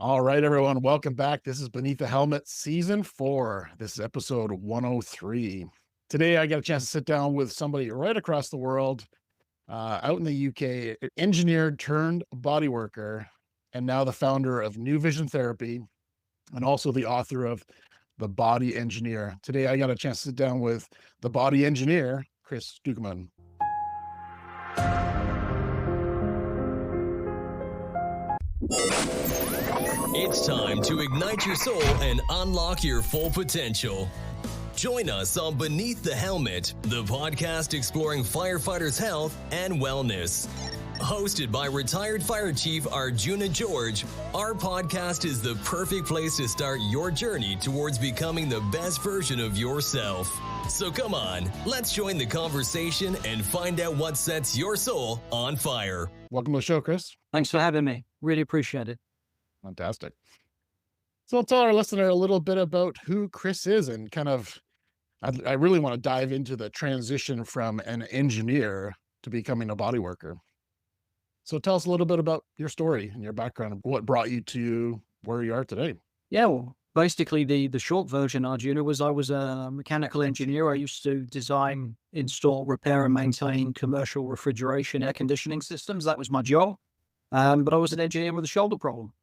All right, everyone, welcome back. This is Beneath the Helmet Season 4. This is episode 103. Today, I got a chance to sit down with somebody right across the world, out in the UK, an engineer turned body worker, and now the founder of New Vision Therapy, and also the author of The Body Engineer. Today, I got a chance to sit down with the body engineer, Chris Duquemin. It's time to ignite your soul and unlock your full potential. Join us on Beneath the Helmet, the podcast exploring firefighters' health and wellness. Hosted by retired Fire Chief Arjuna George, our podcast is the perfect place to start your journey towards becoming the best version of yourself. So come on, let's join the conversation and find out what sets your soul on fire. Welcome to the show, Chris. Thanks for having me. Really appreciate it. Fantastic. So I'll tell our listener a little bit about who Chris is and kind of, I really want to dive into the transition from an engineer to becoming a body worker. So tell us a little bit about your story and your background, what brought you to where you are today. Yeah, well, basically the short version, Arjuna, was I was a mechanical engineer. I used to design, install, repair and maintain commercial refrigeration air conditioning systems. That was my job. But I was an engineer with a shoulder problem.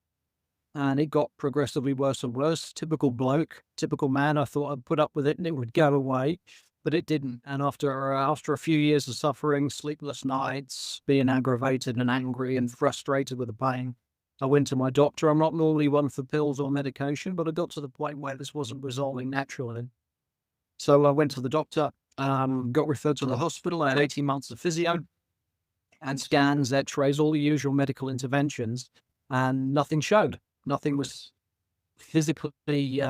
And it got progressively worse and worse. Typical bloke, typical man. I thought I'd put up with it and it would go away, but it didn't. And after a few years of suffering, sleepless nights, being aggravated and angry and frustrated with the pain, I went to my doctor. I'm not normally one for pills or medication, but I got to the point where this wasn't resolving naturally. So I went to the doctor, got referred to the hospital. I had 18 months of physio and scans, x-rays, all the usual medical interventions, and nothing showed. Nothing was physically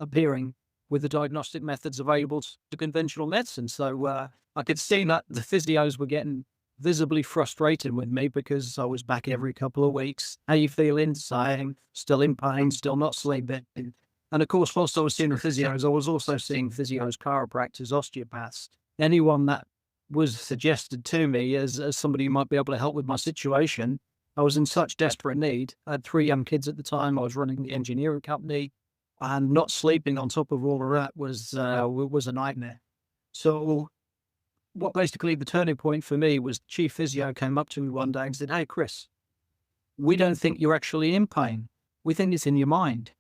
appearing with the diagnostic methods available to conventional medicine. So I could see that the physios were getting visibly frustrated with me because I was back every couple of weeks. How you feeling? Saying, still in pain, still not sleeping. And of course, whilst I was seeing the physios, I was also seeing physios, chiropractors, osteopaths, anyone that was suggested to me as somebody who might be able to help with my situation. I was in such desperate need. I had 3 young kids at the time. I was running the engineering company, and not sleeping on top of all of that was a nightmare. So what basically the turning point for me was chief physio came up to me one day and said, "Hey, Chris, we don't think you're actually in pain. We think it's in your mind."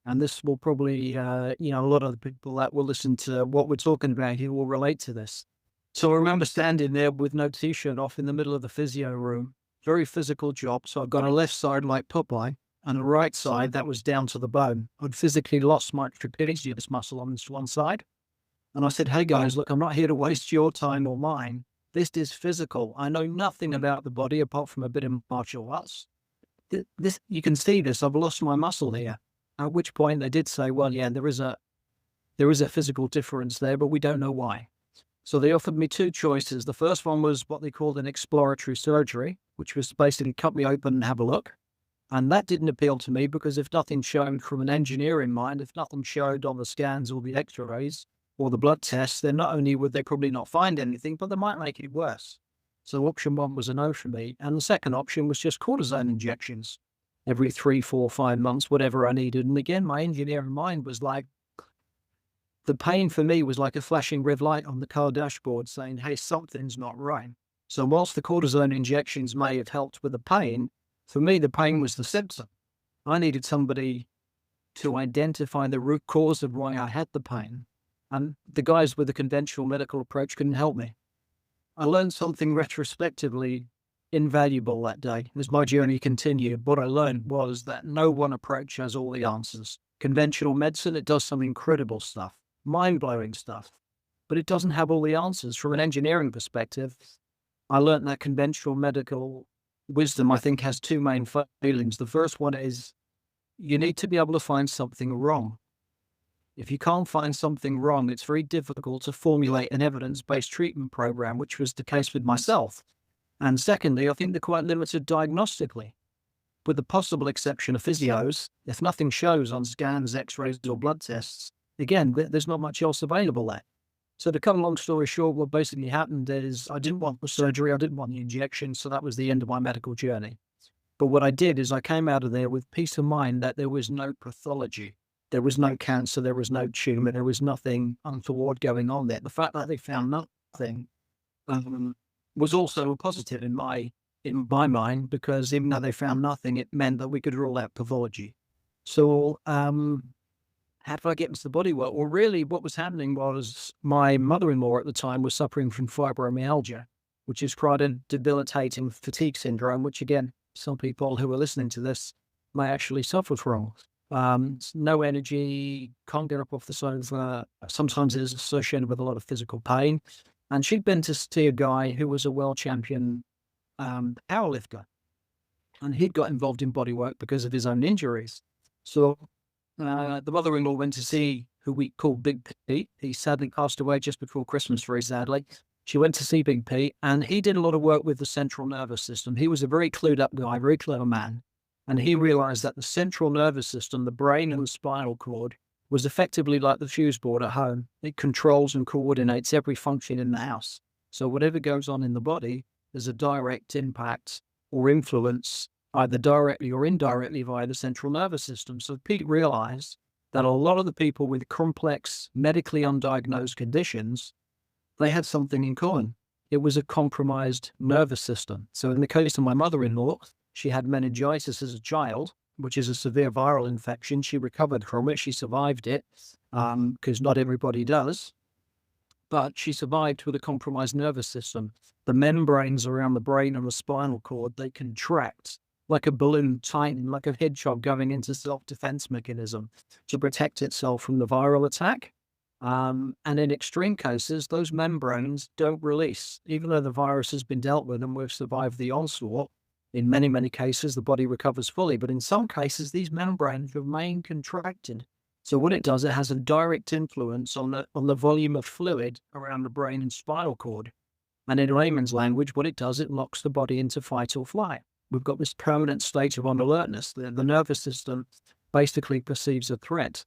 And this will probably, a lot of the people that will listen to what we're talking about here will relate to this. So I remember standing there with no t-shirt off in the middle of the physio room. Very physical job. So I've got a left side like Popeye and a right side that was down to the bone. I'd physically lost my trapezius muscle on this one side. And I said, "Hey guys, look, I'm not here to waste your time or mine. This is physical. I know nothing about the body apart from a bit of martial arts. This, you can see this. I've lost my muscle here." At which point they did say, "Well, yeah, there is a physical difference there, but we don't know why." So they offered me 2 choices. The first one was what they called an exploratory surgery, which was basically cut me open and have a look. And that didn't appeal to me because if nothing showed from an engineering mind, if nothing showed on the scans or the x-rays or the blood tests, then not only would they probably not find anything, but they might make it worse. So option 1 was a no for me. And the second option was just cortisone injections every 3, 4, 5 months, whatever I needed. And again, my engineering mind was like, the pain for me was like a flashing red light on the car dashboard saying, "Hey, something's not right." So whilst the cortisone injections may have helped with the pain, for me, the pain was the symptom. I needed somebody to identify the root cause of why I had the pain. And the guys with the conventional medical approach couldn't help me. I learned something retrospectively invaluable that day. As my journey continued, what I learned was that no one approach has all the answers. Conventional medicine, it does some incredible stuff, mind-blowing stuff, but it doesn't have all the answers. From an engineering perspective, I learned that conventional medical wisdom, I think, has 2 main feelings. The first one is you need to be able to find something wrong. If you can't find something wrong, it's very difficult to formulate an evidence-based treatment program, which was the case with myself. And secondly, I think they're quite limited diagnostically. With the possible exception of physios, if nothing shows on scans, x-rays or blood tests, again, there's not much else available there. So to cut a long story short, what basically happened is I didn't want the surgery, I didn't want the injection, so that was the end of my medical journey. But what I did is I came out of there with peace of mind that there was no pathology. There was no cancer. There was no tumor. There was nothing untoward going on there. The fact that they found nothing was also a positive in my mind, because even though they found nothing, it meant that we could rule out pathology. So how did I get into the bodywork? Well, really what was happening was my mother-in-law at the time was suffering from fibromyalgia, which is quite a debilitating fatigue syndrome, which again, some people who are listening to this may actually suffer from. No energy, can't get up off the sofa. Sometimes it is associated with a lot of physical pain. And she'd been to see a guy who was a world champion powerlifter. And he'd got involved in bodywork because of his own injuries. So the mother-in-law went to see who we call Big Pete. He sadly passed away just before Christmas, very sadly. She went to see Big Pete, and he did a lot of work with the central nervous system. He was a very clued up guy, very clever man. And he realized that the central nervous system, the brain and the spinal cord, was effectively like the fuse board at home. It controls and coordinates every function in the house. So whatever goes on in the body, there's a direct impact or influence, either directly or indirectly, via the central nervous system. So Pete realized that a lot of the people with complex, medically undiagnosed conditions, they had something in common. It was a compromised nervous system. So in the case of my mother-in-law, she had meningitis as a child, which is a severe viral infection. She recovered from it. She survived it, because not everybody does. But she survived with a compromised nervous system. The membranes around the brain and the spinal cord, they contract like a balloon tightening, like a hedgehog going into self-defense mechanism to protect itself from the viral attack. And in extreme cases, those membranes don't release. Even though the virus has been dealt with and we've survived the onslaught, in many, many cases, the body recovers fully. But in some cases, these membranes remain contracted. So what it does, it has a direct influence on the volume of fluid around the brain and spinal cord. And in layman's language, what it does, it locks the body into fight or flight. We've got this permanent state of on-alertness. The nervous system basically perceives a threat.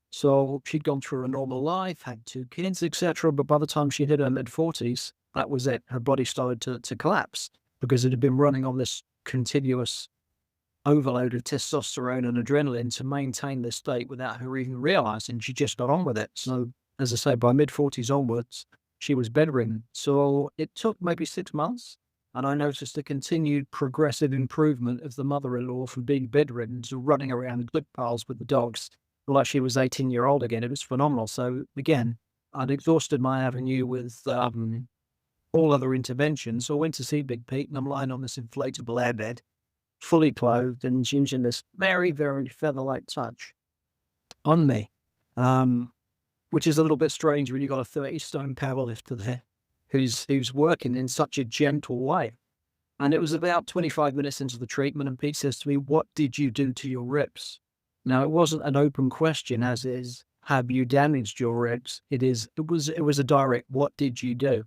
So she'd gone through a normal life, had 2 kids, etc. But by the time she hit her mid-40s, that was it. Her body started to collapse because it had been running on this continuous overload of testosterone and adrenaline to maintain this state without her even realizing. She just got on with it. So, as I say, by mid-40s onwards, she was bedridden. So it took maybe 6 months, and I noticed a continued progressive improvement of the mother-in-law from being bedridden to running around clip piles with the dogs like she was 18-year-old again. It was phenomenal. So again, I'd exhausted my avenue with all other interventions. So I went to see Big Pete, and I'm lying on this inflatable airbed, fully clothed, and using this very, very feather-like touch on me, which is a little bit strange when you've got a 30-stone powerlifter there who's working in such a gentle way. And it was about 25 minutes into the treatment, and Pete says to me, "What did you do to your ribs?" Now, it wasn't an open question, as is, have you damaged your ribs? It was a direct, what did you do?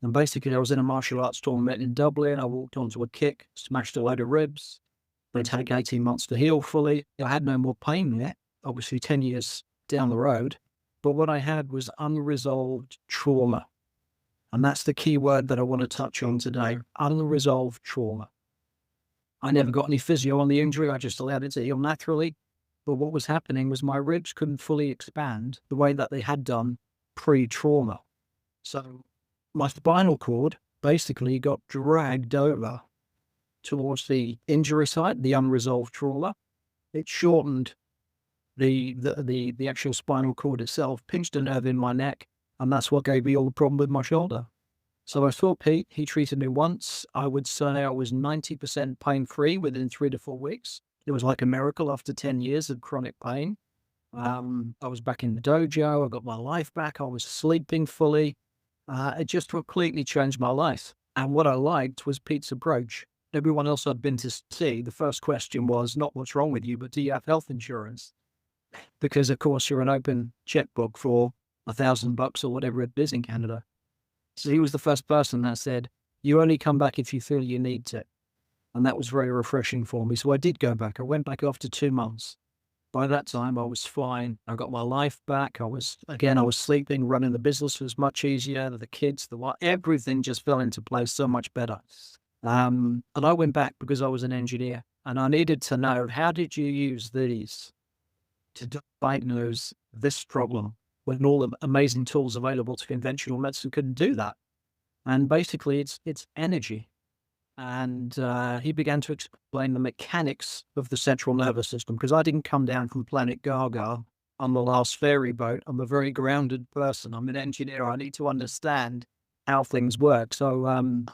And basically, I was in a martial arts tournament in Dublin. I walked onto a kick, smashed a load of ribs. They take 18 months to heal fully. I had no more pain yet, obviously 10 years down the road. But what I had was unresolved trauma. And that's the key word that I want to touch on today, unresolved trauma. I never got any physio on the injury. I just allowed it to heal naturally. But what was happening was my ribs couldn't fully expand the way that they had done pre-trauma. So my spinal cord basically got dragged over towards the injury site, the unresolved trauma. It shortened the actual spinal cord itself, pinched a nerve in my neck, and that's what gave me all the problem with my shoulder. So I saw Pete. He treated me once. I would say I was 90% pain-free within 3 to 4 weeks. It was like a miracle after 10 years of chronic pain. I was back in the dojo. I got my life back. I was sleeping fully. It just completely changed my life. And what I liked was Pete's approach. Everyone else I'd been to see, the first question was not what's wrong with you, but do you have health insurance? Because, of course, you're an open checkbook for $1,000 or whatever it is in Canada. So he was the first person that said, you only come back if you feel you need to. And that was very refreshing for me. So I did go back. I went back after 2 months. By that time, I was fine. I got my life back. I was sleeping, running the business was much easier. The kids, everything just fell into place so much better. And I went back because I was an engineer and I needed to know, how did you use these to diagnose this problem when all the amazing tools available to conventional medicine couldn't do that? And basically it's energy. And he began to explain the mechanics of the central nervous system, because I didn't come down from planet Gaga on the last ferry boat. I'm a very grounded person. I'm an engineer. I need to understand how things work. So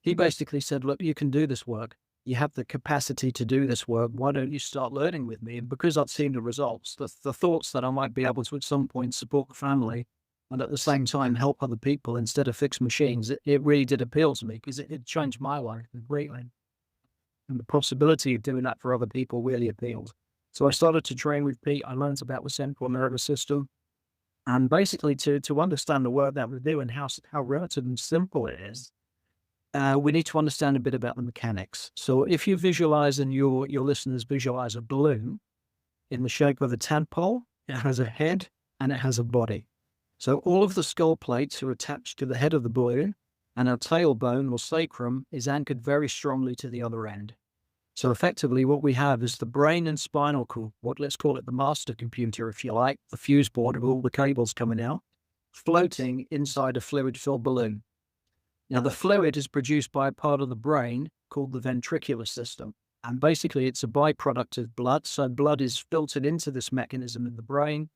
he basically said, look, you can do this work. You have the capacity to do this work. Why don't you start learning with me? And because I'd seen the results, the thoughts that I might be able to at some point support the family and at the same time help other people instead of fix machines, it really did appeal to me, because it changed my life greatly. And the possibility of doing that for other people really appealed. So I started to train with Pete. I learned about the central nervous system. And basically to understand the work that we do and how relatively simple it is, we need to understand a bit about the mechanics. So if you visualize, and your listeners visualize, a balloon in the shape of a tadpole, it has a head and it has a body. So all of the skull plates are attached to the head of the balloon, and our tailbone or sacrum is anchored very strongly to the other end. So effectively what we have is the brain and spinal cord, let's call it the master computer, if you like, the fuse board with all the cables coming out, floating inside a fluid-filled balloon. Now, the fluid is produced by a part of the brain called the ventricular system. And basically, it's a byproduct of blood. So blood is filtered into this mechanism in the brain,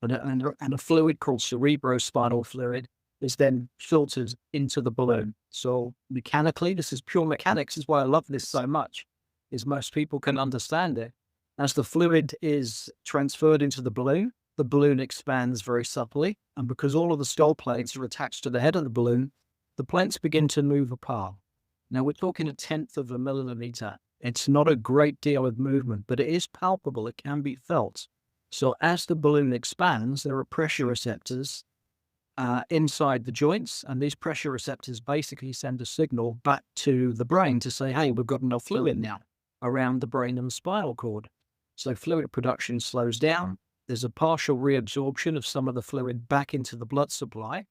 and a fluid called cerebrospinal fluid is then filtered into the balloon. So mechanically, this is pure mechanics. Is why I love this so much, is most people can understand it. As the fluid is transferred into the balloon expands very subtly. And because all of the skull plates are attached to the head of the balloon, the plates begin to move apart. Now, we're talking 1/10 of a millimeter. It's not a great deal of movement, but it is palpable. It can be felt. So as the balloon expands, there are pressure receptors inside the joints, and these pressure receptors basically send a signal back to the brain to say, hey, we've got enough fluid now around the brain and the spinal cord. So fluid production slows down. There's a partial reabsorption of some of the fluid back into the blood supply.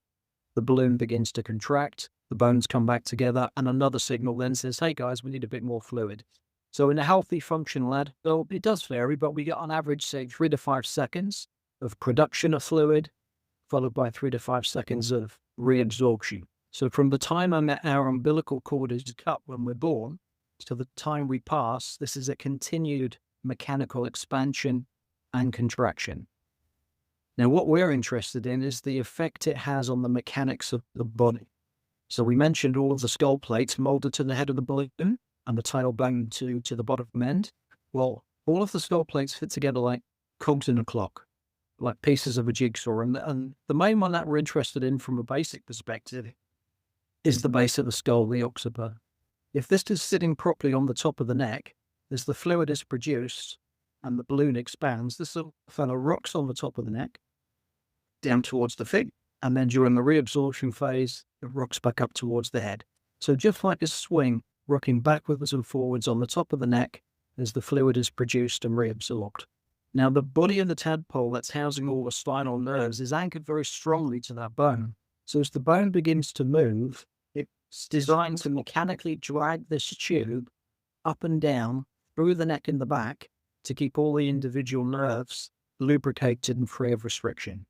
The balloon begins to contract, the bones come back together, and another signal then says, hey guys, we need a bit more fluid. So in a healthy functional adult, it does vary, but we get on average, say, 3 to 5 seconds of production of fluid, followed by 3 to 5 seconds of reabsorption. So from the time our umbilical cord is cut when we're born to the time we pass, this is a continued mechanical expansion and contraction. Now, what we're interested in is the effect it has on the mechanics of the body. So we mentioned all of the skull plates molded to the head of the balloon and the tailbone to the bottom end. Well, all of the skull plates fit together like cogs in a clock, like pieces of a jigsaw. And the main one that we're interested in from a basic perspective is the base of the skull, the occiput. If this is sitting properly on the top of the neck, as the fluid is produced and the balloon expands, this little fellow rocks on the top of the neck, down towards the feet, and then during the reabsorption phase, it rocks back up towards the head. So just like a swing, rocking backwards and forwards on the top of the neck as the fluid is produced and reabsorbed. Now, the body of the tadpole that's housing all the spinal nerves is anchored very strongly to that bone. So as the bone begins to move, it's designed to mechanically drag this tube up and down through the neck and the back to keep all the individual nerves lubricated and free of restriction.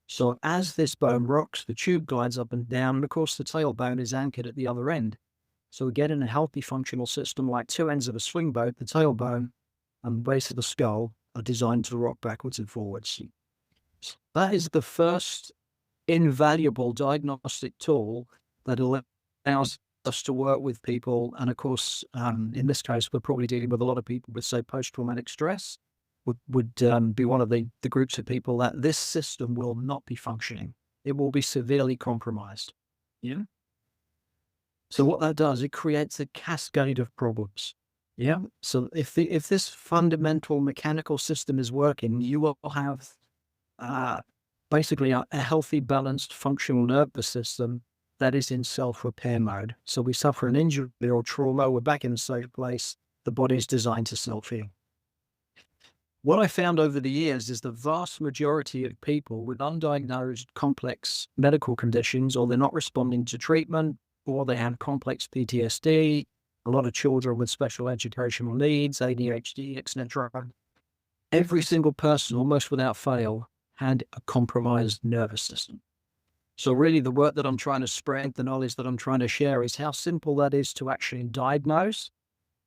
So as this bone rocks, the tube glides up and down, and of course the tailbone is anchored at the other end. So again, in a healthy functional system, like two ends of a swing boat, the tailbone and the base of the skull are designed to rock backwards and forwards. So that is the first invaluable diagnostic tool that allows us to work with people. And of course, in this case, we're probably dealing with a lot of people with, say, post-traumatic stress. Would be one of the groups of people that this system will not be functioning. It will be severely compromised. Yeah. So what that does, it creates a cascade of problems. Yeah. So if this fundamental mechanical system is working, you will have basically a healthy, balanced, functional nervous system that is in self-repair mode. So we suffer an injury or trauma, we're back in the same place. The body is designed to self-heal. What I found over the years is the vast majority of people with undiagnosed complex medical conditions, or they're not responding to treatment, or they have complex PTSD, a lot of children with special educational needs, ADHD, etc. Every single person, almost without fail, had a compromised nervous system. So really the work that I'm trying to spread, the knowledge that I'm trying to share is how simple that is to actually diagnose.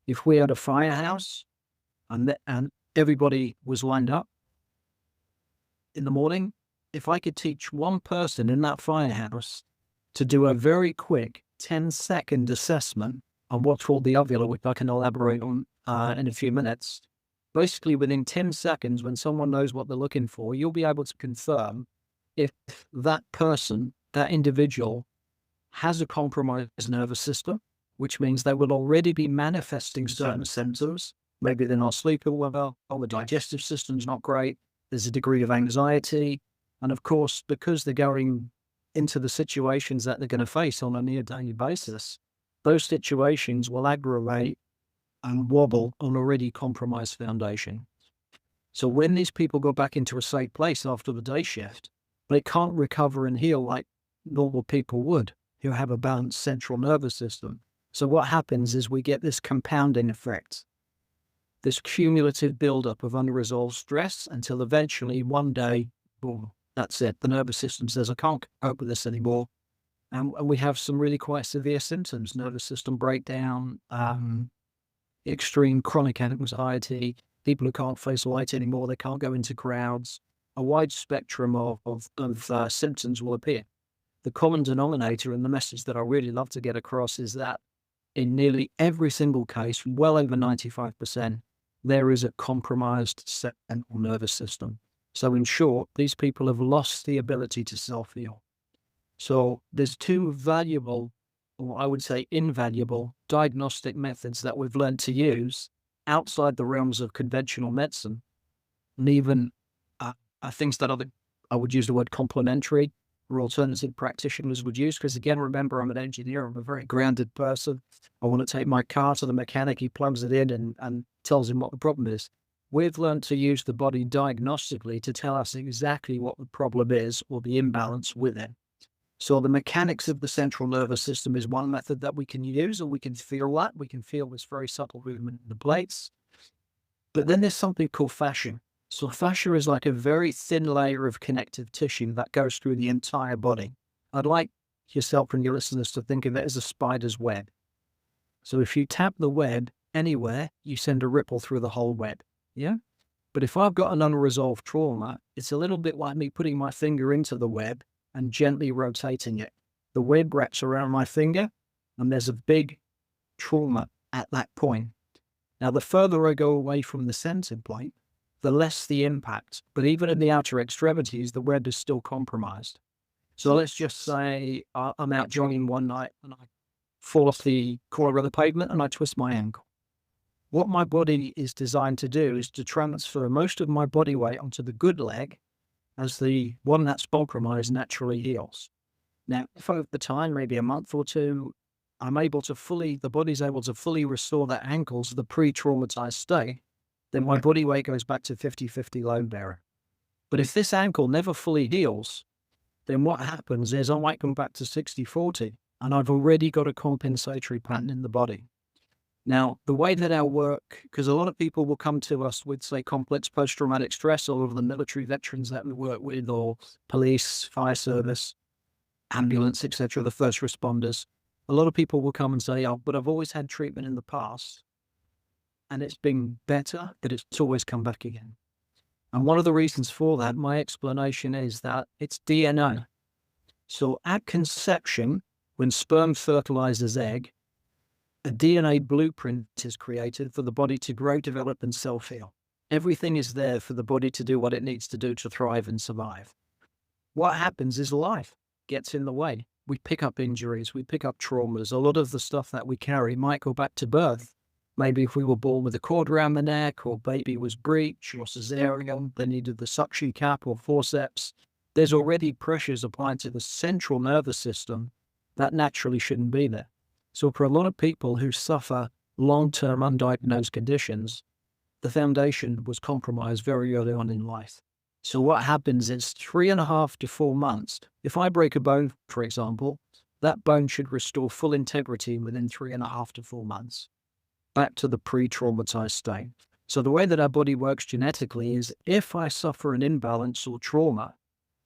If we had a firehouse and everybody was lined up in the morning, if I could teach one person in that firehouse to do a very quick 10-second assessment on what's called the uvula, which I can elaborate on in a few minutes, basically within 10 seconds, when someone knows what they're looking for, you'll be able to confirm if that person, that individual, has a compromised nervous system, which means they will already be manifesting certain symptoms. Maybe they're not sleeping well, or the digestive system's not great, there's a degree of anxiety. And of course, because they're going into the situations that they're going to face on a near daily basis, those situations will aggravate and wobble an already compromised foundation. So when these people go back into a safe place after the day shift, they can't recover and heal like normal people would who have a balanced central nervous system. So what happens is we get this compounding effect, this cumulative buildup of unresolved stress until eventually one day, boom, that's it. The nervous system says, I can't cope with this anymore. And we have some really quite severe symptoms, nervous system breakdown, extreme chronic anxiety, people who can't face light anymore, they can't go into crowds. A wide spectrum of symptoms will appear. The common denominator and the message that I really love to get across is that in nearly every single case, well over 95%, there is a compromised central nervous system. So in short, these people have lost the ability to self-heal. So there's two valuable, or I would say invaluable, diagnostic methods that we've learned to use outside the realms of conventional medicine, and even things that I would use the word complementary or alternative practitioners would use. Because again, remember, I'm an engineer, I'm a very grounded person. I want to take my car to the mechanic, he plugs it in and tells him what the problem is. We've learned to use the body diagnostically to tell us exactly what the problem is or the imbalance with it. So the mechanics of the central nervous system is one method that we can use, and we can feel that. We can feel this very subtle movement in the plates. But then there's something called fascia. So fascia is like a very thin layer of connective tissue that goes through the entire body. I'd like yourself and your listeners to think of it as a spider's web. So if you tap the web anywhere, you send a ripple through the whole web. Yeah? But if I've got an unresolved trauma, it's a little bit like me putting my finger into the web and gently rotating it. The web wraps around my finger, and there's a big trauma at that point. Now, the further I go away from the center point, the less the impact. But even in the outer extremities, the web is still compromised. So let's just say I'm out jogging one night and I fall off the corner of the pavement and I twist my ankle. What my body is designed to do is to transfer most of my body weight onto the good leg as the one that's compromised naturally heals. Now, if over time, maybe a month or two, the body's able to fully restore that ankle to the pre-traumatized state, then my body weight goes back to 50-50 load bearer. But if this ankle never fully heals, then what happens is I might come back to 60-40, and I've already got a compensatory pattern in the body. Now, the way that our work, because a lot of people will come to us with, say, complex post-traumatic stress, all of the military veterans that we work with, or police, fire service, ambulance, etc., the first responders. A lot of people will come and say, oh, but I've always had treatment in the past, and it's been better, but it's always come back again. And one of the reasons for that, my explanation is that it's DNA. So at conception, when sperm fertilizes egg, a DNA blueprint is created for the body to grow, develop, and self-heal. Everything is there for the body to do what it needs to do to thrive and survive. What happens is life gets in the way. We pick up injuries, we pick up traumas. A lot of the stuff that we carry might go back to birth. Maybe if we were born with a cord around the neck, or baby was breech or cesarean, they needed the suction cap or forceps. There's already pressures applied to the central nervous system that naturally shouldn't be there. So for a lot of people who suffer long-term undiagnosed conditions, the foundation was compromised very early on in life. So what happens is 3.5 to 4 months. If I break a bone, for example, that bone should restore full integrity within 3.5 to 4 months, back to the pre-traumatized state. So the way that our body works genetically is if I suffer an imbalance or trauma,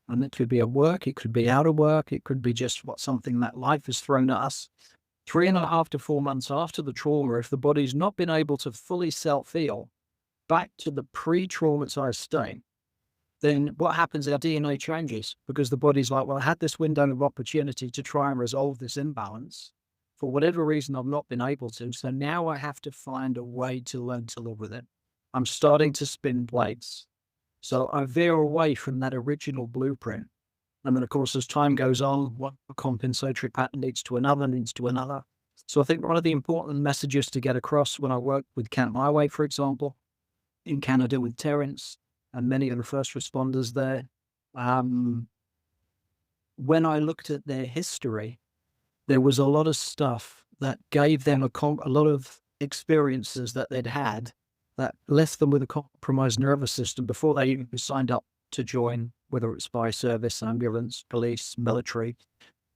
and it could be at work, it could be out of work, it could be just something that life has thrown at us, 3.5 to 4 months after the trauma, if the body's not been able to fully self-heal back to the pre-traumatized state, then what happens? Our DNA changes because the body's like, well, I had this window of opportunity to try and resolve this imbalance. For whatever reason, I've not been able to. So now I have to find a way to learn to live with it. I'm starting to spin plates. So I veer away from that original blueprint. And then, of course, as time goes on, one compensatory pattern leads to another. So I think one of the important messages to get across when I work with Camp Highway, for example, in Canada with Terence and many of the first responders there, when I looked at their history, there was a lot of stuff that gave them a lot of experiences that they'd had that left them with a compromised nervous system before they even signed up to join, whether it's fire service, ambulance, police, military.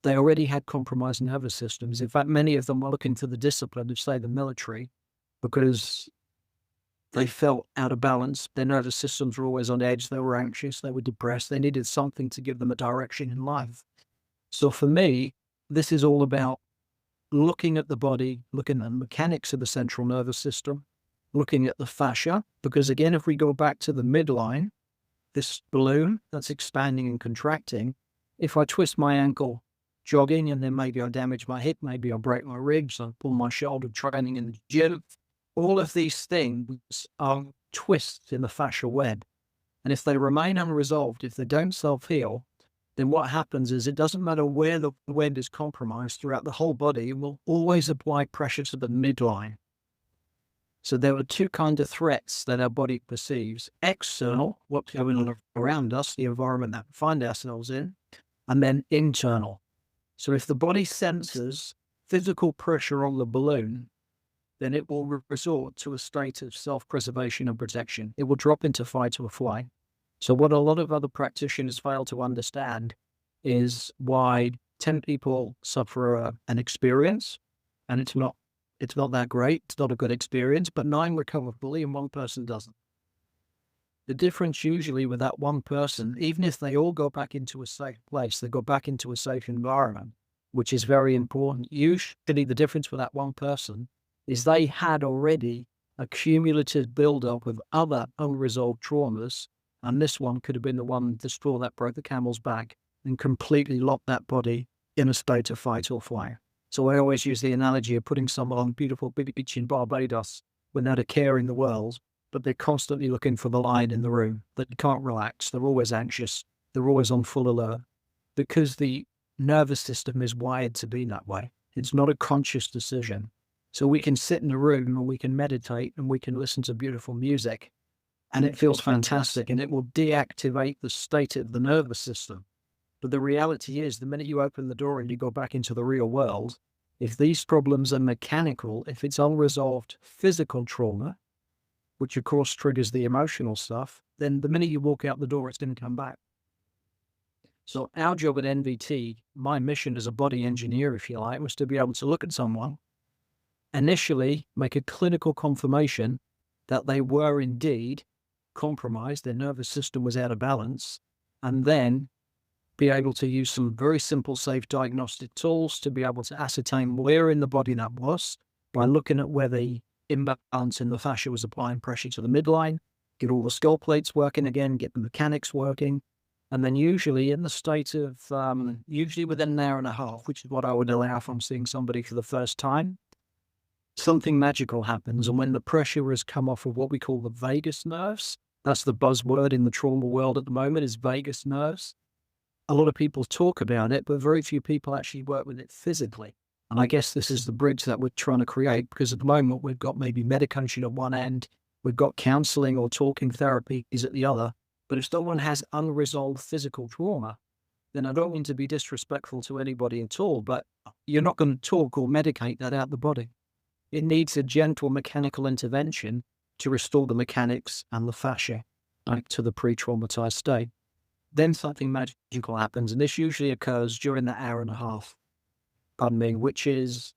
They already had compromised nervous systems. In fact, many of them were looking to the discipline of, say, the military because they felt out of balance. Their nervous systems were always on edge. They were anxious. They were depressed. They needed something to give them a direction in life. So for me, this is all about looking at the body, looking at the mechanics of the central nervous system, looking at the fascia, because again, if we go back to the midline, this balloon that's expanding and contracting, if I twist my ankle jogging and then maybe I damage my hip, maybe I break my ribs, I pull my shoulder training in the gym, all of these things are twists in the fascia web. And if they remain unresolved, if they don't self-heal, then what happens is it doesn't matter where the web is compromised throughout the whole body, it will always apply pressure to the midline. So there are two kinds of threats that our body perceives. External, what's going on around us, the environment that we find ourselves in, and then internal. So if the body senses physical pressure on the balloon, then it will resort to a state of self-preservation and protection. It will drop into fight or flight. So what a lot of other practitioners fail to understand is why 10 people suffer an experience, and it's not that great, it's not a good experience, but 9 recover fully and 1 person doesn't. The difference usually with that 1 person, even if they all go back into a safe place, they go back into a safe environment, which is very important. Usually the difference with that 1 person is they had already a cumulative buildup of other unresolved traumas, and this one could have been the one, the straw that broke the camel's back and completely locked that body in a state of fight or flight. So I always use the analogy of putting someone on a beautiful beach in Barbados without a care in the world, but they're constantly looking for the lion in the room. They can't relax. They're always anxious. They're always on full alert because the nervous system is wired to be that way. It's not a conscious decision. So we can sit in a room and we can meditate and we can listen to beautiful music and it feels fantastic and it will deactivate the state of the nervous system. But the reality is the minute you open the door and you go back into the real world, if these problems are mechanical, if it's unresolved physical trauma, which of course triggers the emotional stuff, then the minute you walk out the door, it's going to come back. So our job at NVT, my mission as a body engineer, if you like, was to be able to look at someone, initially make a clinical confirmation that they were indeed compromised, their nervous system was out of balance, and then be able to use some very simple, safe diagnostic tools to be able to ascertain where in the body that was by looking at where the imbalance in the fascia was applying pressure to the midline, get all the skull plates working again, get the mechanics working, and then usually in the state of, usually within an hour and a half, which is what I would allow if I'm seeing somebody for the first time, something magical happens. And when the pressure has come off of what we call the vagus nerves, that's the buzzword in the trauma world at the moment, is vagus nerves. A lot of people talk about it, but very few people actually work with it physically. And I guess this is the bridge that we're trying to create, because at the moment we've got maybe medication at one end, we've got counseling or talking therapy is at the other. But if someone has unresolved physical trauma, then I don't mean to be disrespectful to anybody at all, but you're not going to talk or medicate that out the body. It needs a gentle mechanical intervention to restore the mechanics and the fascia back to the pre-traumatized state. Then something magical happens, and this usually occurs during that hour and a half. pardon me, which is,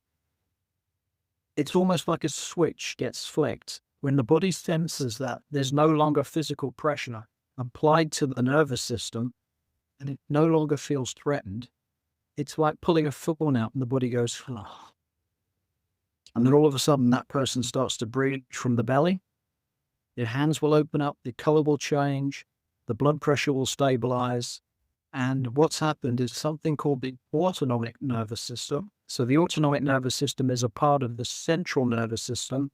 it's almost like a switch gets flicked when the body senses that there's no longer physical pressure applied to the nervous system and it no longer feels threatened. It's like pulling a football out and the body goes, oh. And then all of a sudden that person starts to breathe from the belly. Their hands will open up, the color will change, the blood pressure will stabilize. And what's happened is something called the autonomic nervous system. So the autonomic nervous system is a part of the central nervous system,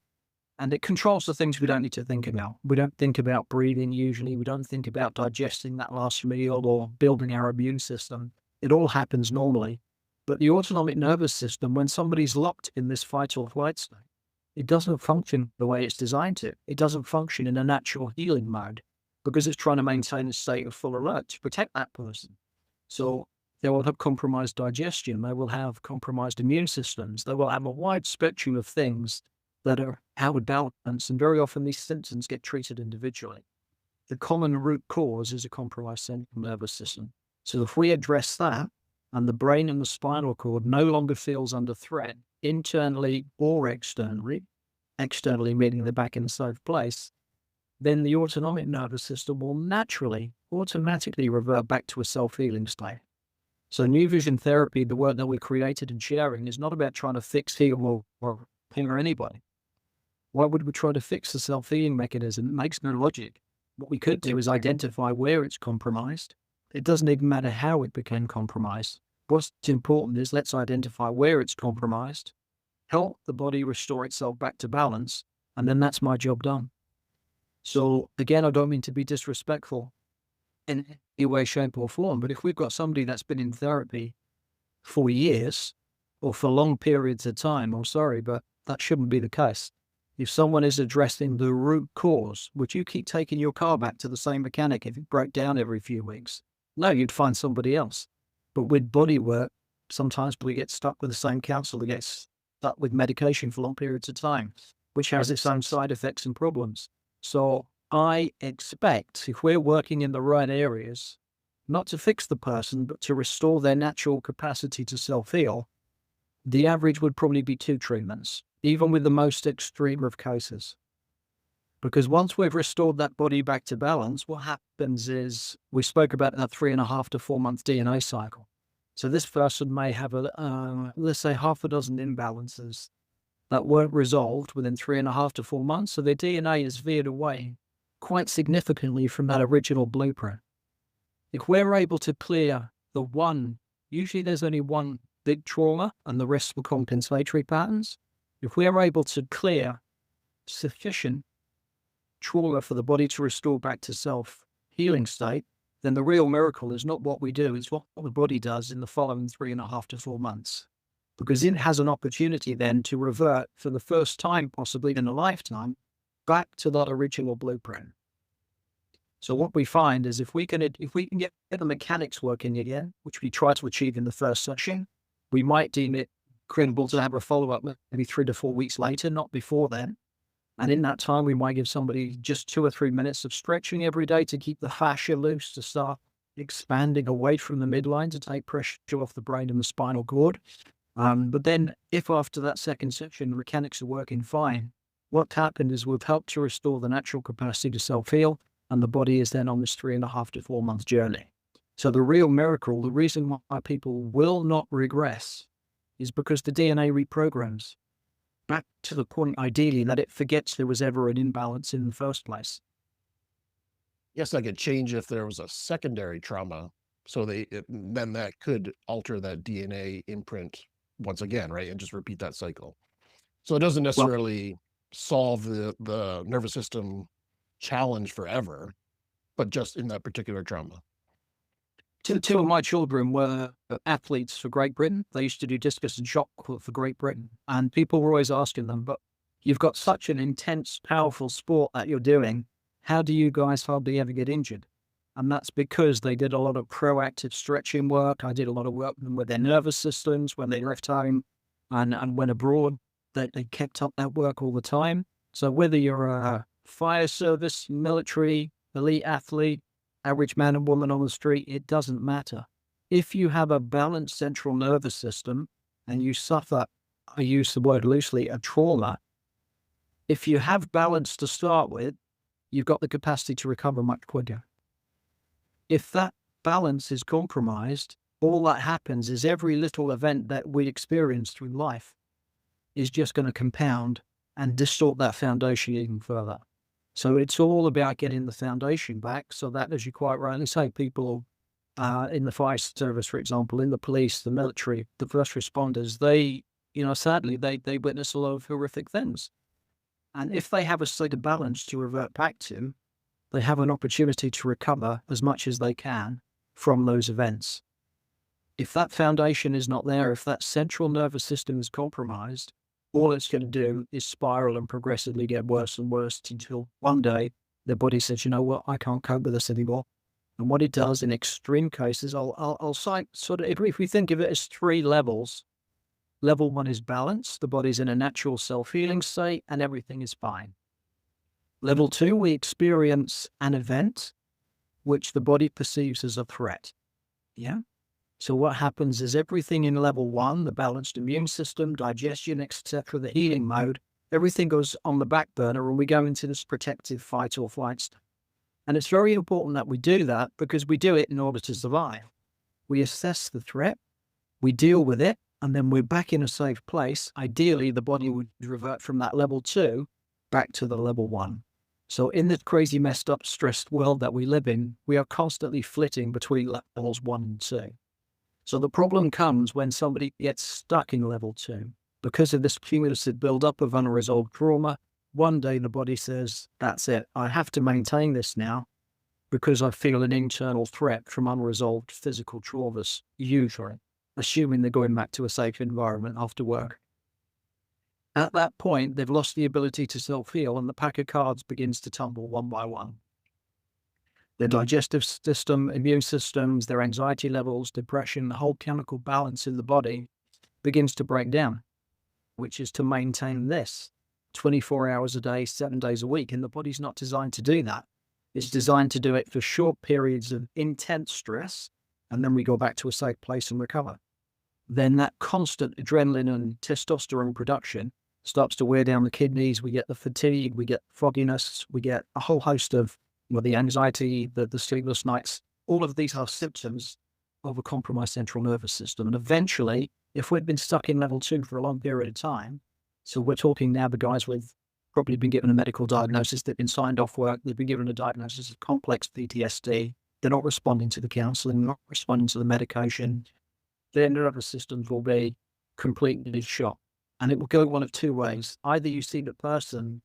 and it controls the things we don't need to think about. We don't think about breathing usually. We don't think about digesting that last meal or building our immune system. It all happens normally. But the autonomic nervous system, when somebody's locked in this fight or flight state, it doesn't function the way it's designed to. It doesn't function in a natural healing mode because it's trying to maintain a state of full alert to protect that person. So they will have compromised digestion. They will have compromised immune systems. They will have a wide spectrum of things that are out of balance. And very often these symptoms get treated individually. The common root cause is a compromised central nervous system. So if we address that, and the brain and the spinal cord no longer feels under threat, internally or externally meaning they're back in a safe place, then the autonomic nervous system will naturally, automatically revert back to a self-healing state. So new vision therapy, the work that we created and sharing, is not about trying to fix, heal, or hinder anybody. Why would we try to fix the self-healing mechanism? It makes no logic. What we could do is identify where it's compromised. It doesn't even matter how it became compromised. What's important is let's identify where it's compromised, help the body restore itself back to balance, and then that's my job done. So again, I don't mean to be disrespectful in any way, shape or form, but if we've got somebody that's been in therapy for years or for long periods of time, I'm sorry, but that shouldn't be the case. If someone is addressing the root cause, would you keep taking your car back to the same mechanic if it broke down every few weeks? No, you'd find somebody else. But with body work, sometimes we get stuck with the same counselor, gets stuck with medication for long periods of time, which has its own side effects and problems. So I expect if we're working in the right areas, not to fix the person, but to restore their natural capacity to self-heal, the average would probably be 2 treatments, even with the most extreme of cases. Because once we've restored that body back to balance, what happens is, we spoke about that 3.5 to 4 month DNA cycle. So this person may have, let's say, half a dozen imbalances that weren't resolved within 3.5 to 4 months. So their DNA is veered away quite significantly from that original blueprint. If we're able to clear the one, usually there's only one big trauma and the rest were compensatory patterns. If we're able to clear sufficient trauma for the body to restore back to self-healing state, then the real miracle is not what we do, it's what the body does in the following 3.5 to 4 months. Because it has an opportunity then to revert for the first time, possibly in a lifetime, back to that original blueprint. So what we find is if we can get the mechanics working again, which we try to achieve in the first session, we might deem it credible to have a follow-up maybe 3 to 4 weeks later, not before then. And in that time, we might give somebody just 2 or 3 minutes of stretching every day to keep the fascia loose, to start expanding away from the midline, to take pressure off the brain and the spinal cord. But then if after that second session, the mechanics are working fine, what happened is we've helped to restore the natural capacity to self-heal, and the body is then on this 3.5 to 4 month journey. So the real miracle, the reason why people will not regress, is because the DNA reprograms back to the point, ideally, that it forgets there was ever an imbalance in the first place. Yes, I could change if there was a secondary trauma. So then that could alter that DNA imprint once again, right? And just repeat that cycle. So it doesn't necessarily solve the nervous system challenge forever, but just in that particular trauma. Two of my children were athletes for Great Britain. They used to do discus and shot put for Great Britain. And people were always asking them, but you've got such an intense, powerful sport that you're doing. How do you guys hardly ever get injured? And that's because they did a lot of proactive stretching work. I did a lot of work with their nervous systems when they left home and went abroad. They kept up that work all the time. So whether you're a fire service, military, elite athlete, average man and woman on the street, it doesn't matter. If you have a balanced central nervous system and you suffer, I use the word loosely, a trauma, if you have balance to start with, you've got the capacity to recover much quicker. If that balance is compromised, all that happens is every little event that we experience through life is just going to compound and distort that foundation even further. So it's all about getting the foundation back so that, as you quite rightly say, people in the fire service, for example, in the police, the military, the first responders, they, sadly, they witness a lot of horrific things. And if they have a state of balance to revert back to, they have an opportunity to recover as much as they can from those events. If that foundation is not there, if that central nervous system is compromised, all it's going to do is spiral and progressively get worse and worse until one day the body says, you know what, I can't cope with this anymore. And what it does in extreme cases, I'll cite sort of, if we think of it as 3 levels. Level 1 is balance. The body's in a natural self-healing state and everything is fine. Level 2, we experience an event which the body perceives as a threat. Yeah. So what happens is everything in level 1, the balanced immune system, digestion, etc., the healing mode, everything goes on the back burner and we go into this protective fight or flight state. And it's very important that we do that because we do it in order to survive. We assess the threat, we deal with it, and then we're back in a safe place. Ideally, the body would revert from that level 2 back to the level 1. So in this crazy, messed up, stressed world that we live in, we are constantly flitting between levels 1 and 2. So the problem comes when somebody gets stuck in level 2. Because of this cumulative buildup of unresolved trauma, one day the body says, that's it, I have to maintain this now because I feel an internal threat from unresolved physical traumas, usually, assuming they're going back to a safe environment after work. At that point, they've lost the ability to self-heal and the pack of cards begins to tumble one by one. Their digestive system, immune systems, their anxiety levels, depression, the whole chemical balance in the body begins to break down, which is to maintain this 24 hours a day, 7 days a week. And the body's not designed to do that. It's designed to do it for short periods of intense stress. And then we go back to a safe place and recover. Then that constant adrenaline and testosterone production starts to wear down the kidneys. We get the fatigue, we get fogginess, we get a whole host of the anxiety, the sleepless nights. All of these are symptoms of a compromised central nervous system. And eventually, if we've been stuck in level 2 for a long period of time, so we're talking now the guys with probably been given a medical diagnosis, they've been signed off work, they've been given a diagnosis of complex PTSD, they're not responding to the counseling, not responding to the medication, their nervous systems will be completely shot. And it will go one of 2 ways. Either you see the person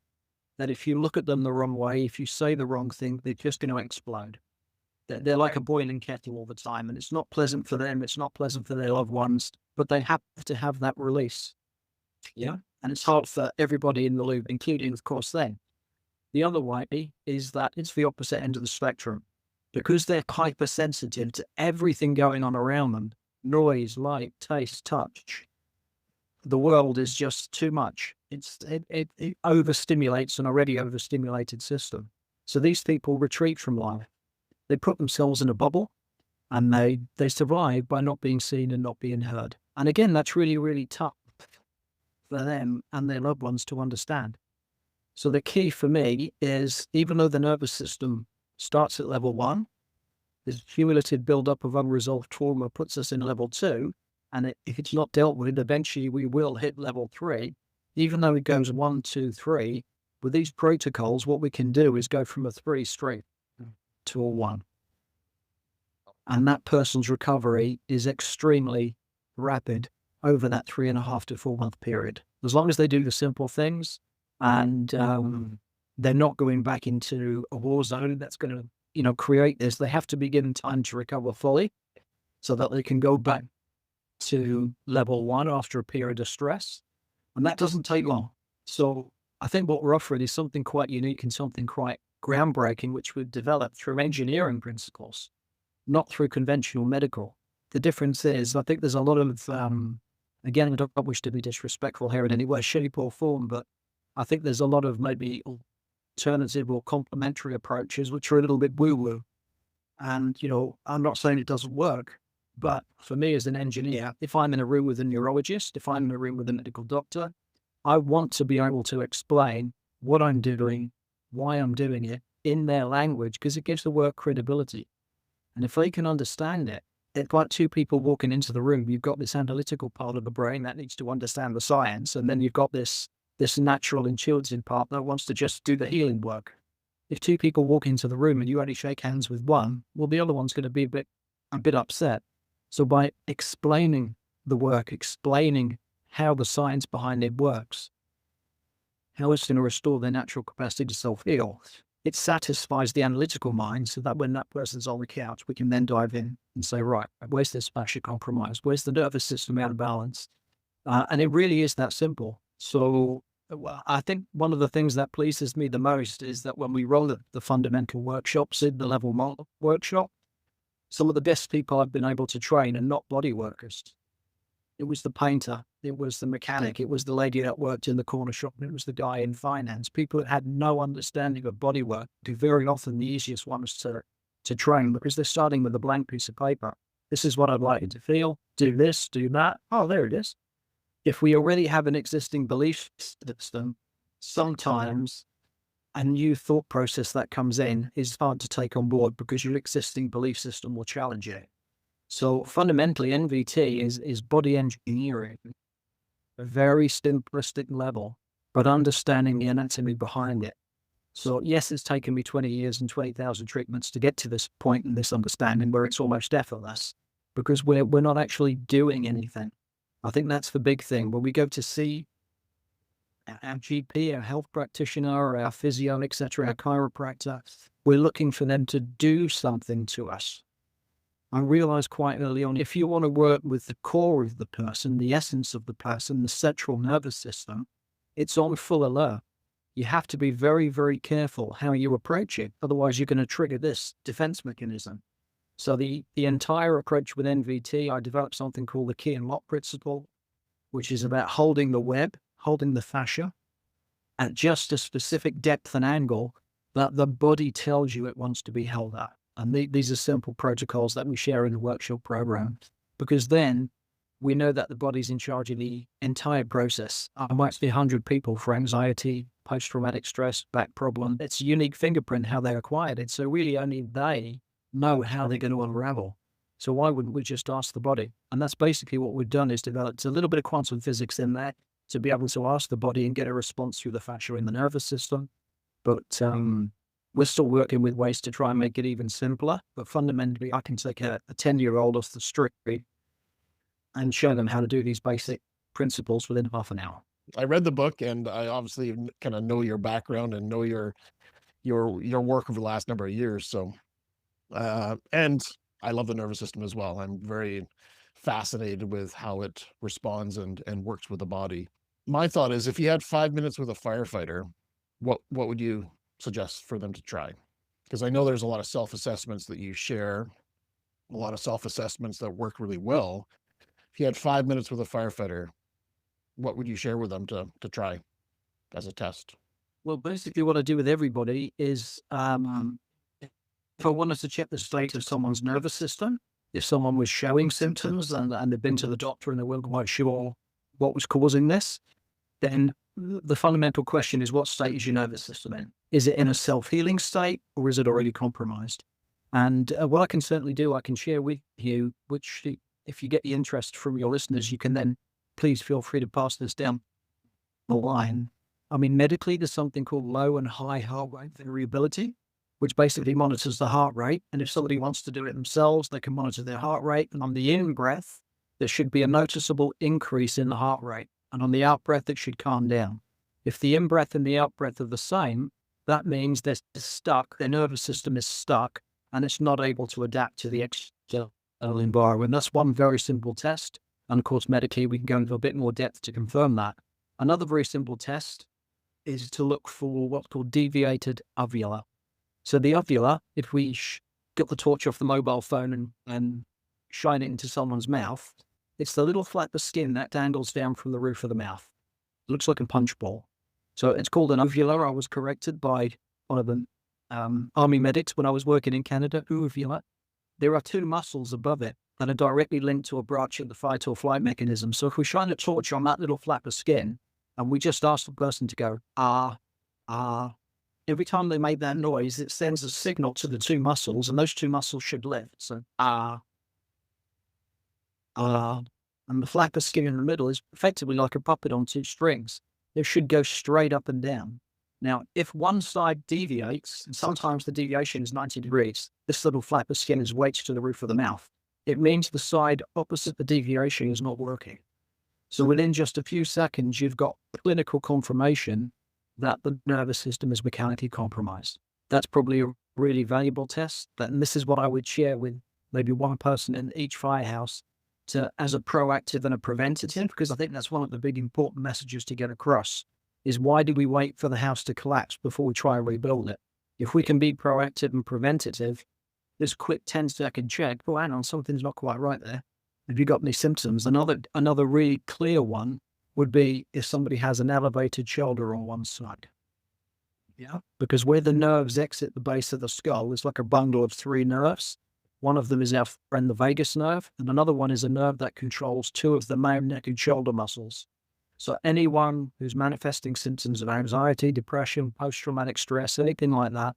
that if you look at them the wrong way, if you say the wrong thing, they're just going to explode. They're like a boiling kettle all the time, and it's not pleasant for them, it's not pleasant for their loved ones, but they have to have that release. Yeah. And it's hard for everybody in the loop, including, of course, them. The other way is that it's the opposite end of the spectrum. Because they're hypersensitive to everything going on around them, noise, light, taste, touch, the world is just too much. It overstimulates an already overstimulated system. So these people retreat from life. They put themselves in a bubble and they survive by not being seen and not being heard. And again, that's really, really tough for them and their loved ones to understand. So the key for me is, even though the nervous system starts at level 1, this cumulative buildup of unresolved trauma puts us in level 2, and if it's not dealt with, eventually we will hit level 3. Even though it goes 1, 2, 3, with these protocols, what we can do is go from a 3 straight to a 1. And that person's recovery is extremely rapid over that 3.5 to 4 month period. As long as they do the simple things and they're not going back into a war zone that's going to, create this, they have to be given time to recover fully so that they can go back to level 1 after a period of stress. And that doesn't take long. So I think what we're offering is something quite unique and something quite groundbreaking, which we've developed through engineering principles, not through conventional medical. The difference is, I think there's a lot of, again, I don't wish to be disrespectful here in any way, shape or form, but I think there's a lot of maybe alternative or complementary approaches, which are a little bit woo-woo. And, I'm not saying it doesn't work, But for me as an engineer, if I'm in a room with a neurologist, if I'm in a room with a medical doctor, I want to be able to explain what I'm doing, why I'm doing it in their language, because it gives the work credibility. And if they can understand it, it's like two people walking into the room. You've got this analytical part of the brain that needs to understand the science, and then you've got this natural intuitive part that wants to just do the healing work. If two people walk into the room and you only shake hands with one, well, the other one's going to be a bit upset. So by explaining the work, explaining how the science behind it works, how it's going to restore their natural capacity to self-heal, it satisfies the analytical mind so that when that person's on the couch, we can then dive in and say, right, where's this fascia compromise? Where's the nervous system out of balance? And it really is that simple. So I think one of the things that pleases me the most is that when we roll the fundamental workshops in the level model workshop, some of the best people I've been able to train are not body workers. It was the painter, it was the mechanic, it was the lady that worked in the corner shop, and it was the guy in finance. People that had no understanding of body work do very often the easiest ones to train because they're starting with a blank piece of paper. This is what I'd like you to feel, do this, do that. Oh, there it is. If we already have an existing belief system, sometimes a new thought process that comes in is hard to take on board because your existing belief system will challenge it. So fundamentally, NVT is body engineering, a very simplistic level, but understanding the anatomy behind it. So yes, it's taken me 20 years and 20,000 treatments to get to this point in this understanding where it's almost effortless because we're not actually doing anything. I think that's the big thing. When we go to see our GP, our health practitioner, our physio, etc., our chiropractor, we're looking for them to do something to us. I realized quite early on, if you want to work with the core of the person, the essence of the person, the central nervous system, it's on full alert. You have to be very, very careful how you approach it. Otherwise, you're going to trigger this defense mechanism. So the entire approach with NVT, I developed something called the key and lock principle, which is about holding the web, holding the fascia at just a specific depth and angle that the body tells you it wants to be held at. And these are simple protocols that we share in the workshop program, because then we know that the body's in charge of the entire process. I might see 100 people for anxiety, post-traumatic stress, back problem. It's a unique fingerprint how they acquired it. So really only they know how they're going to unravel. So why wouldn't we just ask the body? And that's basically what we've done is developed a little bit of quantum physics in there to be able to ask the body and get a response through the fascia in the nervous system. But we're still working with ways to try and make it even simpler. But fundamentally, I can take a 10-year-old off the street and show them how to do these basic principles within half an hour. I read the book, and I obviously kind of know your background and know your work over the last number of years. So, and I love the nervous system as well. I'm very fascinated with how it responds and works with the body. My thought is, if you had 5 minutes with a firefighter, what would you suggest for them to try? Because I know there's a lot of self-assessments that you share, a lot of self-assessments that work really well. If you had 5 minutes with a firefighter, what would you share with them to try as a test? Well, basically what I do with everybody is if I wanted to check the state of someone's nervous system, if someone was showing symptoms and they've been to the doctor and they weren't quite sure what was causing this, then the fundamental question is, what state is your nervous system in? Is it in a self-healing state or is it already compromised? And what I can certainly do, I can share with you, which if you get the interest from your listeners, you can then please feel free to pass this down the line. I mean, medically, there's something called low and high heart rate variability, which basically monitors the heart rate. And if somebody wants to do it themselves, they can monitor their heart rate. And on the in-breath, there should be a noticeable increase in the heart rate. And on the out-breath, it should calm down. If the in-breath and the out-breath are the same, that means they're stuck, their nervous system is stuck, and it's not able to adapt to the external environment. That's one very simple test. And of course, medically, we can go into a bit more depth to confirm that. Another very simple test is to look for what's called deviated uvula. So the uvula, if we get the torch off the mobile phone and shine it into someone's mouth, it's the little flap of skin that dangles down from the roof of the mouth. It looks like a punch bowl. So it's called an uvula. I was corrected by one of the army medics when I was working in Canada, uvula. There are two muscles above it that are directly linked to a branch of the fight or flight mechanism. So if we shine a torch on that little flap of skin and we just ask the person to go, ah, ah, every time they make that noise, it sends a signal to the two muscles, and those two muscles should lift. So, ah, and the flap of skin in the middle is effectively like a puppet on two strings. It should go straight up and down. Now, if one side deviates, and sometimes the deviation is 90 degrees, this little flap of skin is weighted to the roof of the mouth. It means the side opposite the deviation is not working. So within just a few seconds, you've got clinical confirmation that the nervous system is mechanically compromised. That's probably a really valuable test. And this is what I would share with maybe one person in each firehouse as a proactive and a preventative, because I think that's one of the big important messages to get across, is why do we wait for the house to collapse before we try and rebuild it? If we can be proactive and preventative, this quick 10-second check, oh, hang on, something's not quite right there. Have you got any symptoms? Another really clear one would be if somebody has an elevated shoulder on one side. Yeah. Because where the nerves exit the base of the skull is like a bundle of three nerves. One of them is our friend, the vagus nerve, and another one is a nerve that controls two of the main neck and shoulder muscles. So anyone who's manifesting symptoms of anxiety, depression, post-traumatic stress, anything like that,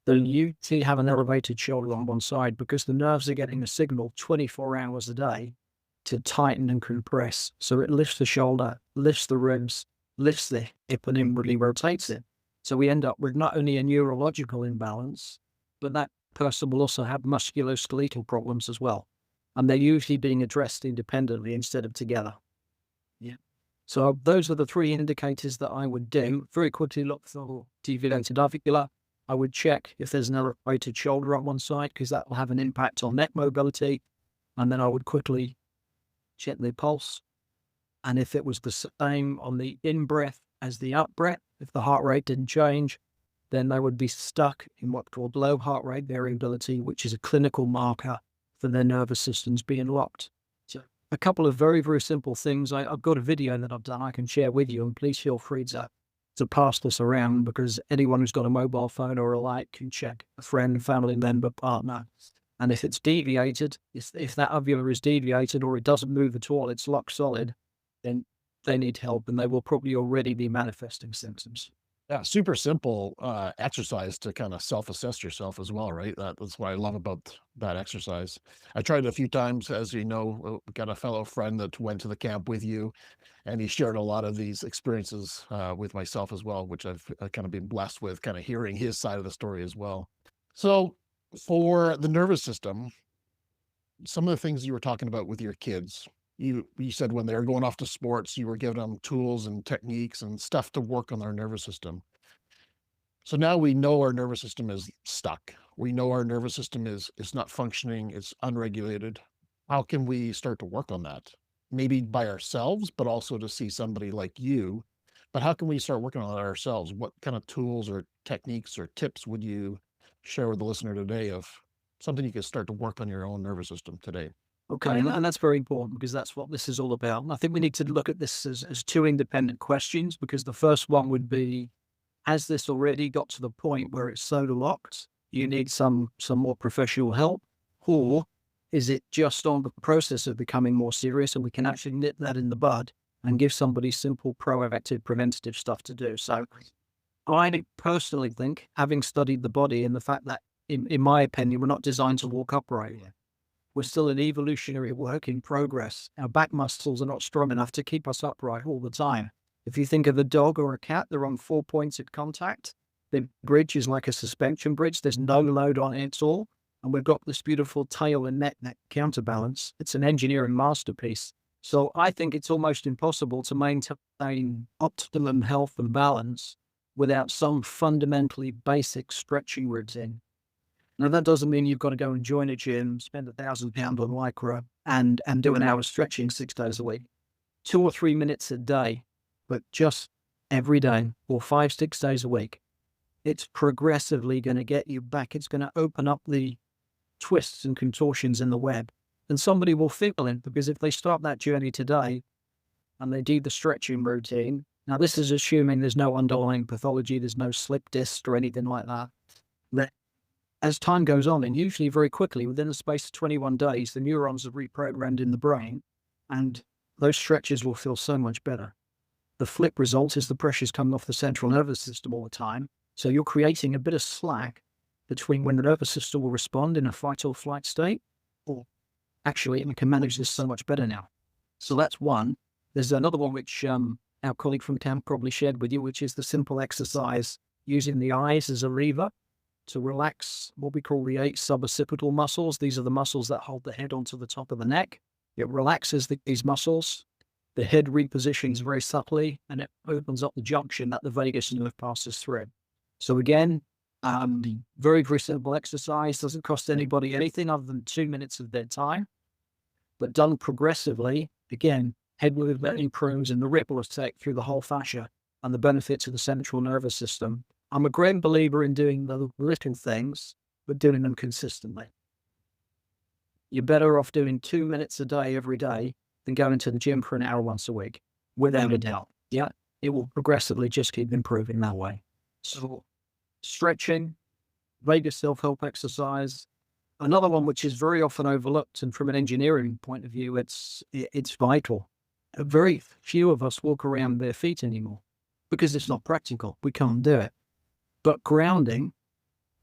then you have an elevated shoulder on one side because the nerves are getting a signal 24 hours a day to tighten and compress. So it lifts the shoulder, lifts the ribs, lifts the hip, and inwardly rotates it. So we end up with not only a neurological imbalance, but that person will also have musculoskeletal problems as well. And they're usually being addressed independently instead of together. Yeah. So those are the three indicators that I would do. Very quickly look for deviated uvula. I would check if there's an elevated shoulder on one side, because that will have an impact on neck mobility. And then I would quickly check the pulse. And if it was the same on the in-breath as the out-breath, if the heart rate didn't change, then they would be stuck in what's called low heart rate variability, which is a clinical marker for their nervous systems being locked. So a couple of very, very simple things. I've got a video that I've done I can share with you, and please feel free to pass this around, because anyone who's got a mobile phone or a light can check a friend, family member, partner. And if it's deviated, if that uvula is deviated or it doesn't move at all, it's locked solid, then they need help, and they will probably already be manifesting symptoms. Yeah, super simple exercise to kind of self-assess yourself as well, right? That's what I love about that exercise. I tried it a few times, as you know. We got a fellow friend that went to the camp with you, and he shared a lot of these experiences with myself as well, which I've kind of been blessed with, kind of hearing his side of the story as well. So for the nervous system, some of the things you were talking about with your kids, you said when they were going off to sports, you were giving them tools and techniques and stuff to work on their nervous system. So now we know our nervous system is stuck. We know our nervous system is not functioning. It's unregulated. How can we start to work on that? Maybe by ourselves, but also to see somebody like you. But how can we start working on it ourselves? What kind of tools or techniques or tips would you share with the listener today of something you could start to work on your own nervous system today? Okay, and that's very important, because that's what this is all about. And I think we need to look at this as two independent questions, because the first one would be, has this already got to the point where it's so locked, you need some more professional help? Or is it just on the process of becoming more serious, and we can actually nip that in the bud and give somebody simple, proactive, preventative stuff to do? So I personally think, having studied the body and the fact that, in my opinion, we're not designed to walk upright. We're still an evolutionary work in progress. Our back muscles are not strong enough to keep us upright all the time. If you think of a dog or a cat, they're on 4 points of contact. The bridge is like a suspension bridge. There's no load on it at all. And we've got this beautiful tail and neck counterbalance. It's an engineering masterpiece. So I think it's almost impossible to maintain optimum health and balance without some fundamentally basic stretching routine. Now, that doesn't mean you've got to go and join a gym, spend £1,000 on Lycra, and do an hour stretching 6 days a week. 2 or 3 minutes a day, but just every day, or 5, 6 days a week. It's progressively going to get you back. It's going to open up the twists and contortions in the web. And somebody will feel it, because if they start that journey today and they do the stretching routine, now this is assuming there's no underlying pathology, there's no slip disc or anything like that. as time goes on, and usually very quickly, within the space of 21 days, the neurons are reprogrammed in the brain, and those stretches will feel so much better. The flip result is the pressure's coming off the central nervous system all the time. So you're creating a bit of slack between when the nervous system will respond in a fight or flight state, or actually it can manage this so much better now. So that's one. There's another one which our colleague from camp probably shared with you, which is the simple exercise using the eyes as a lever to relax what we call the 8 suboccipital muscles. These are the muscles that hold the head onto the top of the neck. It relaxes these muscles. The head repositions very subtly, and it opens up the junction that the vagus nerve passes through. So again, very, very simple exercise. Doesn't cost anybody anything other than 2 minutes of their time, but done progressively. Again, head movement improves and the ripple effect through the whole fascia and the benefits of the central nervous system. I'm a great believer in doing the little things, but doing them consistently. You're better off doing 2 minutes a day every day than going to the gym for an hour once a week, without a doubt. Yeah, it will progressively just keep improving that way. So stretching, vagus self-help exercise. Another one which is very often overlooked, and from an engineering point of view, it's vital. Very few of us walk around bare feet anymore because it's not practical. We can't do it. But grounding,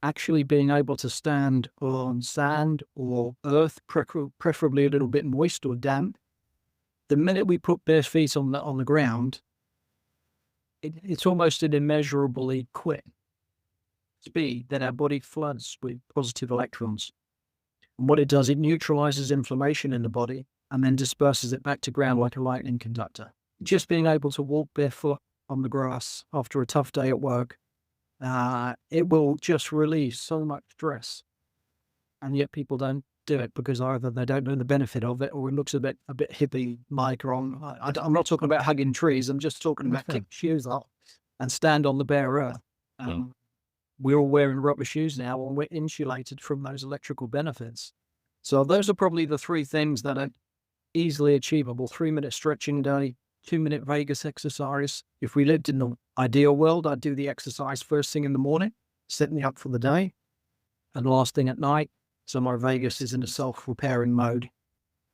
actually being able to stand on sand or earth, preferably a little bit moist or damp, the minute we put bare feet on the ground, it's almost an immeasurably quick speed that our body floods with positive electrons. And what it does, it neutralizes inflammation in the body and then disperses it back to ground like a lightning conductor. Just being able to walk barefoot on the grass after a tough day at work, it will just release so much stress. And yet people don't do it because either they don't know the benefit of it, or it looks a bit hippie-like, or I'm not talking about hugging trees. I'm just talking about kick shoes off and stand on the bare earth. We're all wearing rubber shoes now, and we're insulated from those electrical benefits. So those are probably the 3 things that are easily achievable. 3-minute stretching day, 2-minute vagus exercise. If we lived in the ideal world, I'd do the exercise first thing in the morning, setting me up for the day, and last thing at night. So my vagus is in a self-repairing mode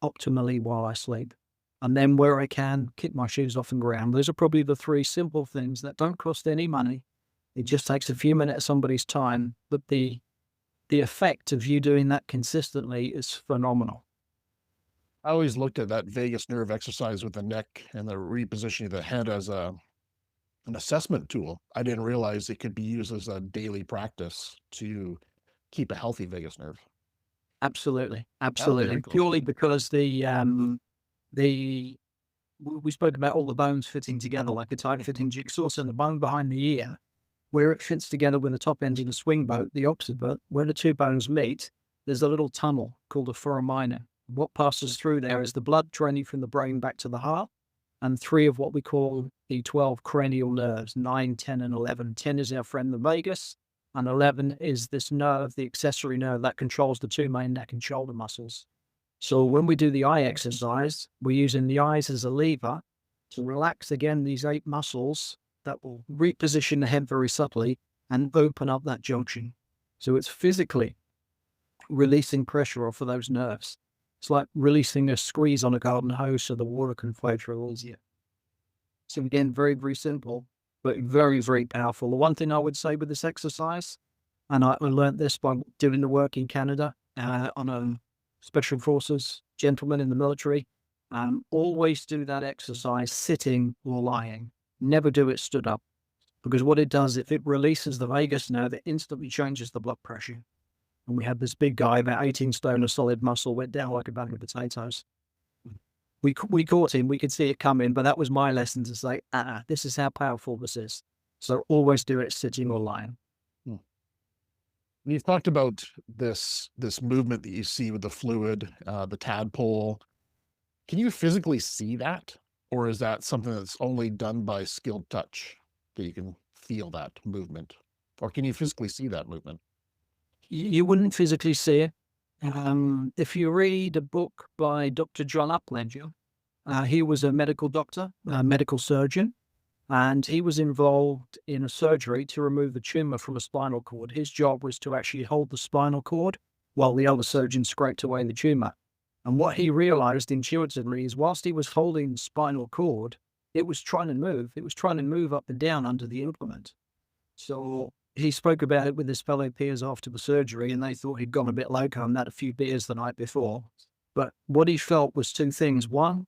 optimally while I sleep. And then where I can, kick my shoes off and ground. Those are probably the 3 simple things that don't cost any money. It just takes a few minutes of somebody's time, but the effect of you doing that consistently is phenomenal. I always looked at that vagus nerve exercise with the neck and the repositioning of the head as an assessment tool. I didn't realize it could be used as a daily practice to keep a healthy vagus nerve. Absolutely. Cool. Purely because we spoke about all the bones fitting together like a tight fitting jigsaw. So the bone behind the ear, where it fits together with the top end of the swing boat, the opposite boat, where the 2 bones meet, there's a little tunnel called a foramina. What passes through there is the blood draining from the brain back to the heart, and 3 of what we call the 12 cranial nerves, 9, 10, and 11. 10 is our friend the vagus, and 11 is this nerve, the accessory nerve that controls the 2 main neck and shoulder muscles. So when we do the eye exercise, we're using the eyes as a lever to relax again these 8 muscles that will reposition the head very subtly and open up that junction. So it's physically releasing pressure off of those nerves. It's like releasing a squeeze on a garden hose so the water can flow through easier. So again, very, very simple, but very, very powerful. The one thing I would say with this exercise, and I learned this by doing the work in Canada on a special forces gentleman in the military, always do that exercise sitting or lying. Never do it stood up, because what it does, if it releases the vagus nerve, it instantly changes the blood pressure. And we had this big guy, about 18 stone of solid muscle, went down like a bag of potatoes. We caught him, we could see it coming, but that was my lesson to say, this is how powerful this is. So always do it sitting or lying. You've talked about this movement that you see with the fluid, the tadpole. Can you physically see that? Or is that something that's only done by skilled touch, that you can feel that movement? Or can you physically see that movement? You wouldn't physically see it. If you read a book by Dr. John Upledger, he was a medical doctor, a medical surgeon, And he was involved in a surgery to remove the tumor from a spinal cord. His job was to actually hold the spinal cord while the other surgeon scraped away the tumor. And what he realized intuitively is whilst he was holding the spinal cord, it was trying to move. It was trying to move up and down under the implement. So he spoke about it with his fellow peers after the surgery, and they thought he'd gone a bit loco and had a few beers the night before. But what he felt was two things. One,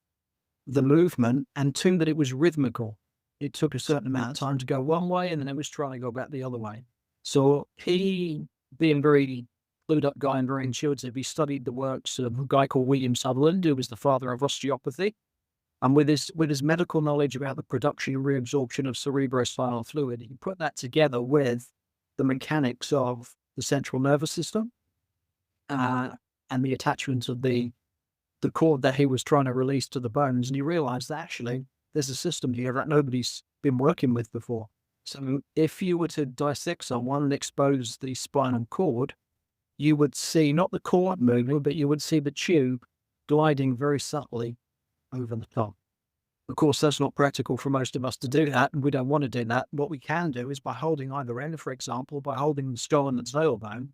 the movement, and two, that it was rhythmical. It took a certain amount of time to go one way, and then it was trying to go back the other way. So he, being very clued up guy and very intuitive, he studied the works of a guy called William Sutherland, who was the father of osteopathy. And with his medical knowledge about the production and reabsorption of cerebrospinal fluid, he put that together with the mechanics of the central nervous system and the attachments of the cord that he was trying to release to the bones. And he realized that actually there's a system here that nobody's been working with before. So if you were to dissect someone and expose the spinal cord, you would see not the cord moving, but you would see the tube gliding very subtly over the top. Of course, that's not practical for most of us to do that, and we don't want to do that. What we can do is by holding either end, for example, by holding the skull and the tailbone,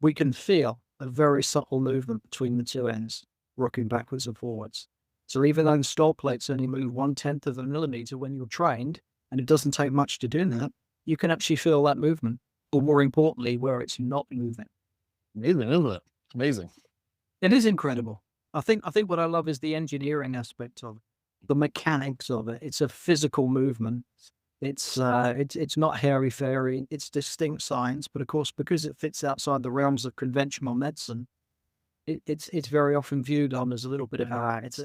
we can feel a very subtle movement between the two ends, rocking backwards and forwards. So even though the skull plates only move 1/10 of a millimeter when you're trained, and it doesn't take much to do that, you can actually feel that movement, or more importantly, where it's not moving. Amazing, isn't it? Amazing. It is incredible. I think what I love is the engineering aspect of it, the mechanics of it. It's a physical movement. It's not hairy-fairy. It's distinct science, but of course, because it fits outside the realms of conventional medicine, it's very often viewed on as a little bit of it's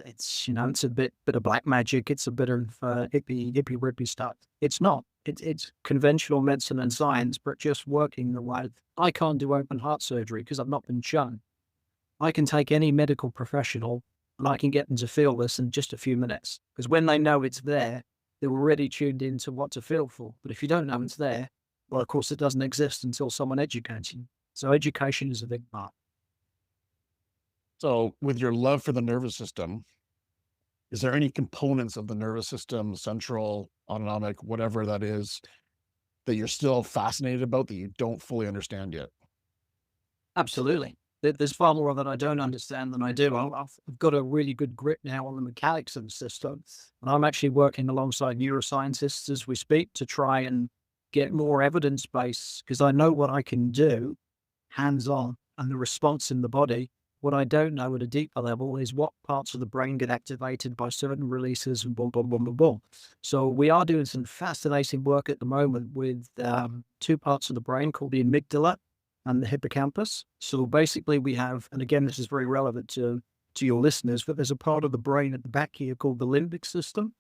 a bit of black magic. It's a bit of hippie stuff. It's not. It's conventional medicine and science, but just working the way. I can't do open heart surgery because I've not been shown. I can take any medical professional and I can get them to feel this in just a few minutes. Because when they know it's there, they're already tuned into what to feel for. But if you don't know it's there, well, of course, it doesn't exist until someone educates you. So education is a big part. So with your love for the nervous system, is there any components of the nervous system, central, autonomic, whatever that is, that you're still fascinated about that you don't fully understand yet? Absolutely. There's far more that I don't understand than I do. I've got a really good grip now on the mechanics of the system. And I'm actually working alongside neuroscientists as we speak to try and get more evidence base, because I know what I can do hands-on and the response in the body. What I don't know at a deeper level is what parts of the brain get activated by certain releases and boom, boom, boom, boom, boom. So we are doing some fascinating work at the moment with two parts of the brain called the amygdala and the hippocampus. So basically we have, and again, this is very relevant to your listeners, but there's a part of the brain at the back here called the limbic system.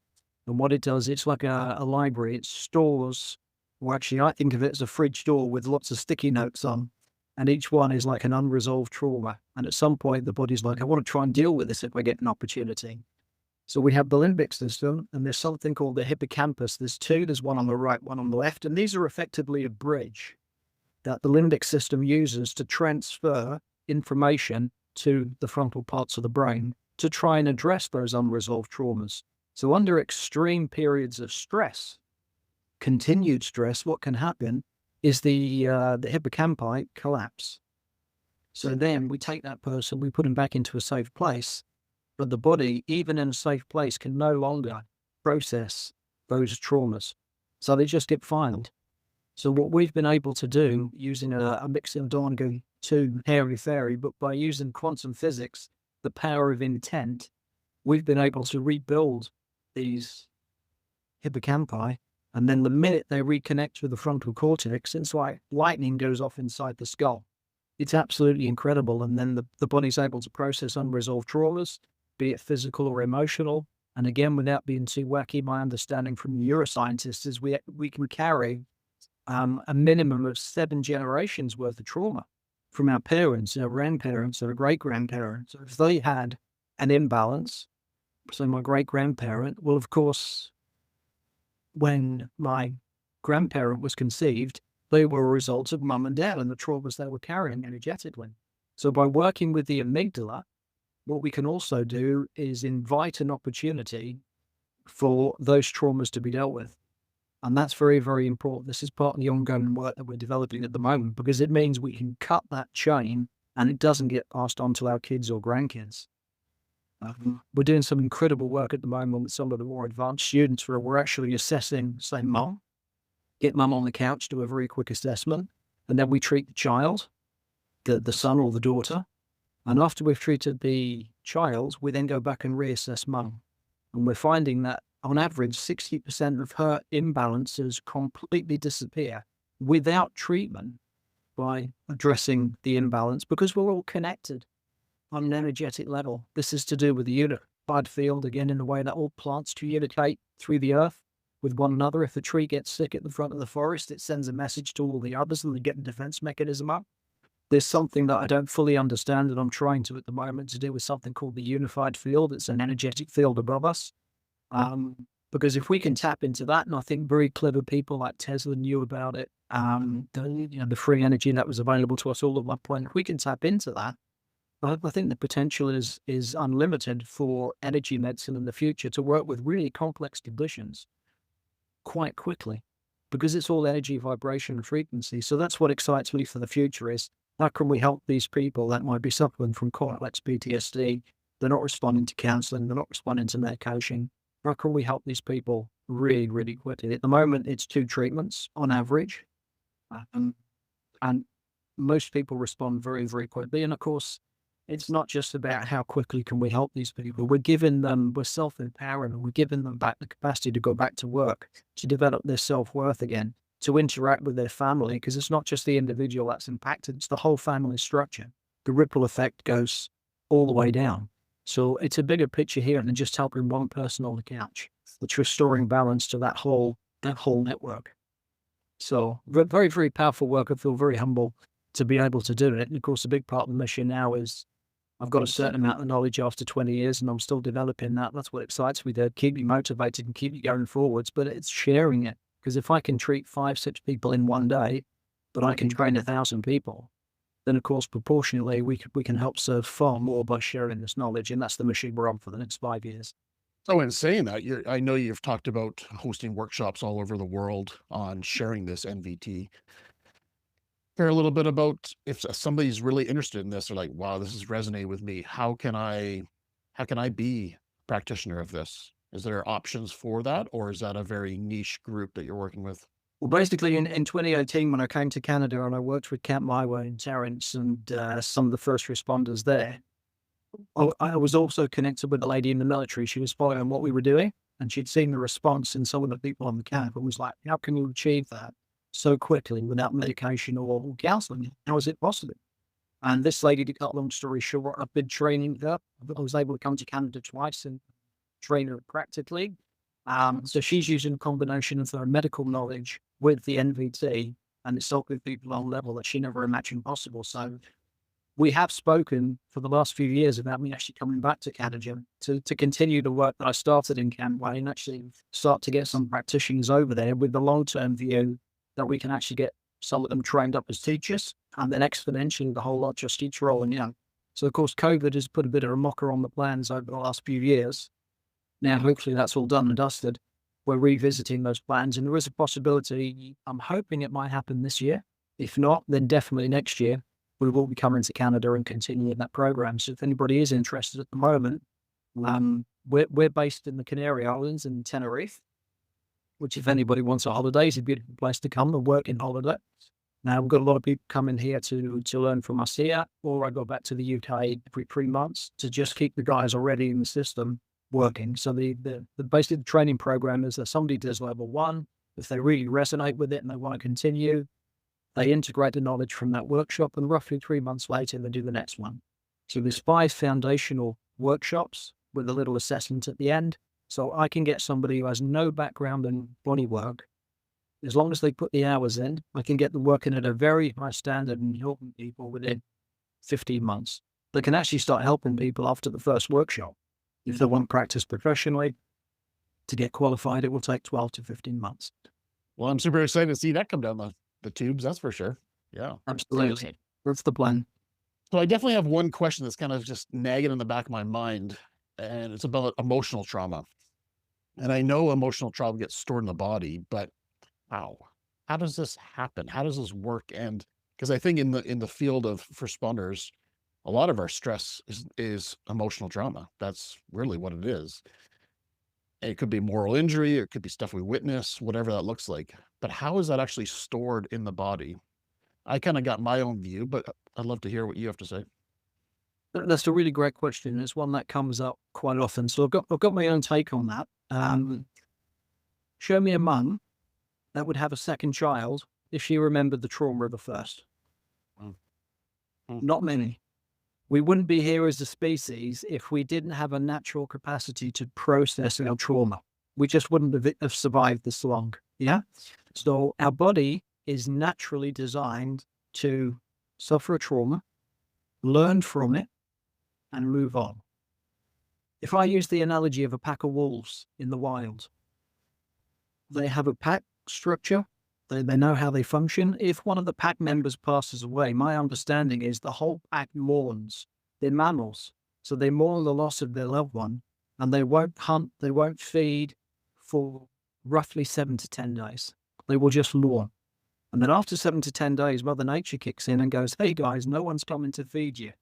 And what it does, it's like a library. It stores, or actually I think of it as a fridge door with lots of sticky notes on. And each one is like an unresolved trauma. And at some point, the body's like, I want to try and deal with this if I get an opportunity. So we have the limbic system, and there's something called the hippocampus. There's two, there's one on the right, one on the left. And these are effectively a bridge that the limbic system uses to transfer information to the frontal parts of the brain to try and address those unresolved traumas. So under extreme periods of stress, continued stress, what can happen is the hippocampi collapse. So then we take that person, we put him back into a safe place, but the body, even in a safe place, can no longer process those traumas. So they just get filed. So what we've been able to do using a mix of don't want to go too hairy-fairy, but by using quantum physics, the power of intent, we've been able to rebuild these hippocampi. And then the minute they reconnect with the frontal cortex, it's like lightning goes off inside the skull. It's absolutely incredible. And then the body's able to process unresolved traumas, be it physical or emotional. And again, without being too wacky, my understanding from neuroscientists is we can carry a minimum of 7 generations worth of trauma from our parents, our grandparents, our great-grandparents. So if they had an imbalance, so my great-grandparent, well, of course, when my grandparent was conceived, they were a result of mum and dad and the traumas they were carrying energetically. So by working with the amygdala, what we can also do is invite an opportunity for those traumas to be dealt with. And that's very, very important. This is part of the ongoing work that we're developing at the moment, because it means we can cut that chain and it doesn't get passed on to our kids or grandkids. We're doing some incredible work at the moment with some of the more advanced students where we're actually assessing, say, mum, get mum on the couch, do a very quick assessment, and then we treat the child, the son or the daughter. And after we've treated the child, we then go back and reassess mum. And we're finding that on average, 60% of her imbalances completely disappear without treatment by addressing the imbalance, because we're all connected on an energetic level. This is to do with the unified field, again, in the way that all plants communicate through the earth with one another. If a tree gets sick at the front of the forest, it sends a message to all the others and they get the defense mechanism up. There's something that I don't fully understand that I'm trying to at the moment to do with something called the unified field. It's an energetic field above us. Because if we can tap into that, and I think very clever people like Tesla knew about it, the free energy that was available to us all at one point, if we can tap into that, I think the potential is unlimited for energy medicine in the future to work with really complex conditions quite quickly, because it's all energy, vibration, and frequency. So that's what excites me for the future is, how can we help these people that might be suffering from complex PTSD? They're not responding to counseling, they're not responding to medication. How can we help these people really, really quickly? At the moment, it's 2 treatments on average. And most people respond very, very quickly. And of course, it's not just about how quickly can we help these people. We're self-empowering, and we're giving them back the capacity to go back to work, to develop their self-worth again, to interact with their family, because it's not just the individual that's impacted, it's the whole family structure. The ripple effect goes all the way down. So it's a bigger picture here than just helping one person on the couch. It's restoring balance to that whole network. So very, very powerful work. I feel very humble to be able to do it. And of course, a big part of the mission now is I've got a certain amount of knowledge after 20 years and I'm still developing that. That's what excites me to keep me motivated and keep me going forwards, but it's sharing it. Because if I can treat 5, 6 people in one day, but I can train 1,000 people, then of course, proportionately, we can help serve far more by sharing this knowledge. And that's the mission we're on for the next 5 years. So in saying that, I know you've talked about hosting workshops all over the world on sharing this NVT. Share a little bit about if somebody's really interested in this, or like, wow, this is resonating with me. How can I be a practitioner of this? Is there options for that, or is that a very niche group that you're working with? Well, basically in 2018, when I came to Canada and I worked with Camp Myway and Terrence and some of the first responders there, I was also connected with a lady in the military. She was following what we were doing, and she'd seen the response in some of the people on the camp and was like, how can you achieve that so quickly without medication or counseling? How is it possible? And this lady, to cut a long story short, I've been training her. I was able to come to Canada twice and train her practically. So she's using a combination of her medical knowledge with the NVT, and it's helping people on a level that she never imagined possible. So we have spoken for the last few years about me actually coming back to Canada to continue the work that I started in Camway and actually start to get some practitioners over there with the long-term view that we can actually get some of them trained up as teachers, and then exponentially the whole lot just keeps rolling young. So of course, COVID has put a bit of a mocker on the plans over the last few years. Now, hopefully that's all done and dusted. We're revisiting those plans, and there is a possibility, I'm hoping it might happen this year. If not, then definitely next year, we will be coming to Canada and continuing that program. So if anybody is interested at the moment, we're based in the Canary Islands in Tenerife, which if anybody wants a holiday, is a beautiful place to come and work in holiday. Now, we've got a lot of people coming here to learn from us here, or I go back to the UK every 3 months to just keep the guys already in the system working. So the basically the training program is that somebody does level 1. If they really resonate with it and they want to continue, they integrate the knowledge from that workshop, and roughly 3 months later, they do the next one. So there's 5 foundational workshops with a little assessment at the end. So I can get somebody who has no background in body work. As long as they put the hours in, I can get them working at a very high standard and helping people within 15 months. They can actually start helping people after the first workshop. If they want to practice professionally, to get qualified, it will take 12 to 15 months. Well, I'm super excited to see that come down the tubes. That's for sure. Yeah, absolutely. That's the plan. So I definitely have one question that's kind of just nagging in the back of my mind, and it's about emotional trauma. And I know emotional trauma gets stored in the body, but how? How does this happen? How does this work? And because I think in the field of first responders, a lot of our stress is emotional trauma. That's really what it is. It could be moral injury, it could be stuff we witness, whatever that looks like. But how is that actually stored in the body? I kind of got my own view, but I'd love to hear what you have to say. That's a really great question. It's one that comes up quite often. So I've got my own take on that. Show me a mum that would have a second child if she remembered the trauma of the first. Mm. Not many. We wouldn't be here as a species if we didn't have a natural capacity to process our trauma. We just wouldn't have survived this long. Yeah. So our body is naturally designed to suffer a trauma, learn from it, and move on. If I use the analogy of a pack of wolves in the wild, they have a pack structure. They know how they function. If one of the pack members passes away, my understanding is the whole pack mourns. They're mammals, so they mourn the loss of their loved one, and they won't hunt, they won't feed for roughly 7 to 10 days. They will just mourn. And then after 7 to 10 days, Mother Nature kicks in and goes, hey guys, no one's coming to feed you.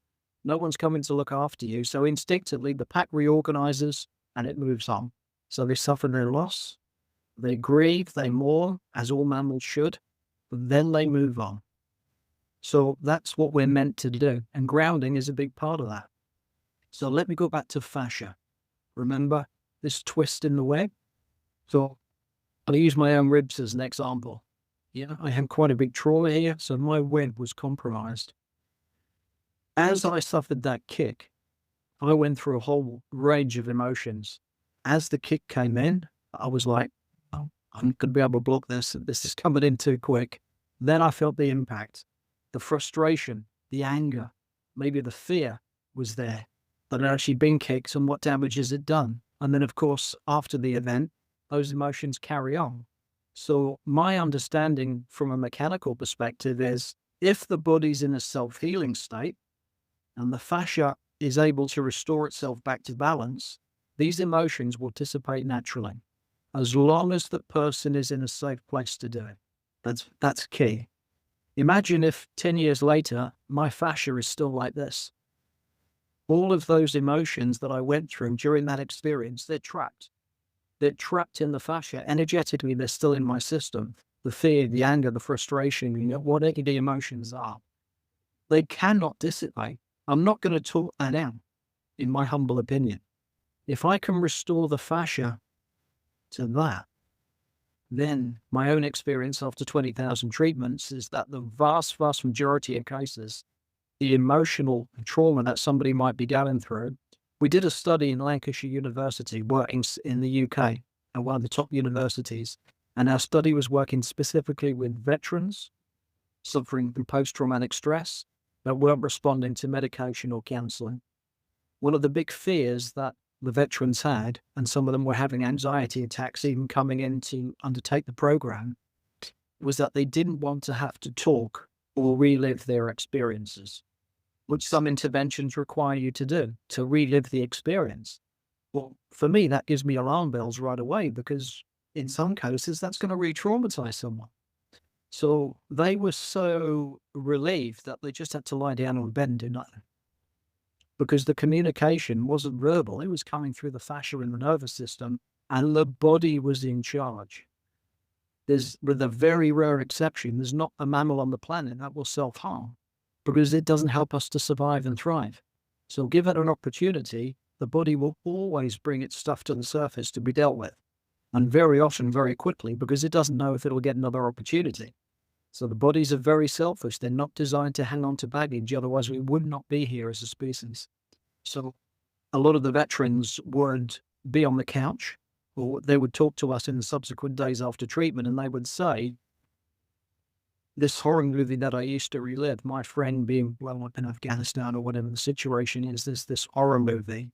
No one's coming to look after you. So instinctively, the pack reorganizes and it moves on. So they suffer their loss. They grieve, they mourn, as all mammals should, but then they move on. So that's what we're meant to do. And grounding is a big part of that. So let me go back to fascia. Remember this twist in the web? So I'll use my own ribs as an example. Yeah, I had quite a big trauma here, so my web was compromised. As I suffered that kick, I went through a whole range of emotions. As the kick came in, I was like, oh, I'm going to be able to block this. This is coming in too quick. Then I felt the impact, the frustration, the anger, maybe the fear was there that I'd actually been kicked and what damage has it done? And then, of course, after the event, those emotions carry on. So my understanding from a mechanical perspective is if the body's in a self-healing state and the fascia is able to restore itself back to balance, these emotions will dissipate naturally, as long as the person is in a safe place to do it. That's key. Imagine if 10 years later, my fascia is still like this. All of those emotions that I went through during that experience, they're trapped. They're trapped in the fascia. Energetically, they're still in my system. The fear, the anger, the frustration, whatever the emotions are, they cannot dissipate. I'm not going to talk that out, in my humble opinion. If I can restore the fascia to that, then my own experience after 20,000 treatments is that the vast, vast majority of cases, the emotional trauma that somebody might be going through. We did a study in Lancashire University working in the UK at one of the top universities. And our study was working specifically with veterans suffering from post-traumatic stress that weren't responding to medication or counseling. One of the big fears that the veterans had, and some of them were having anxiety attacks even coming in to undertake the program, was that they didn't want to have to talk or relive their experiences, which some interventions require you to do, to relive the experience. Well, for me, that gives me alarm bells right away because in some cases, that's going to re-traumatize someone. So they were so relieved that they just had to lie down on the bed and do nothing. Because the communication wasn't verbal, it was coming through the fascia in the nervous system, and the body was in charge. There's, with a very rare exception, there's not a mammal on the planet that will self-harm because it doesn't help us to survive and thrive. So give it an opportunity, the body will always bring its stuff to the surface to be dealt with. And very often, very quickly, because it doesn't know if it'll get another opportunity. So the bodies are very selfish. They're not designed to hang on to baggage. Otherwise, we would not be here as a species. So a lot of the veterans would be on the couch, or they would talk to us in the subsequent days after treatment, and they would say, this horror movie that I used to relive, my friend being blown up in Afghanistan or whatever the situation is, this horror movie,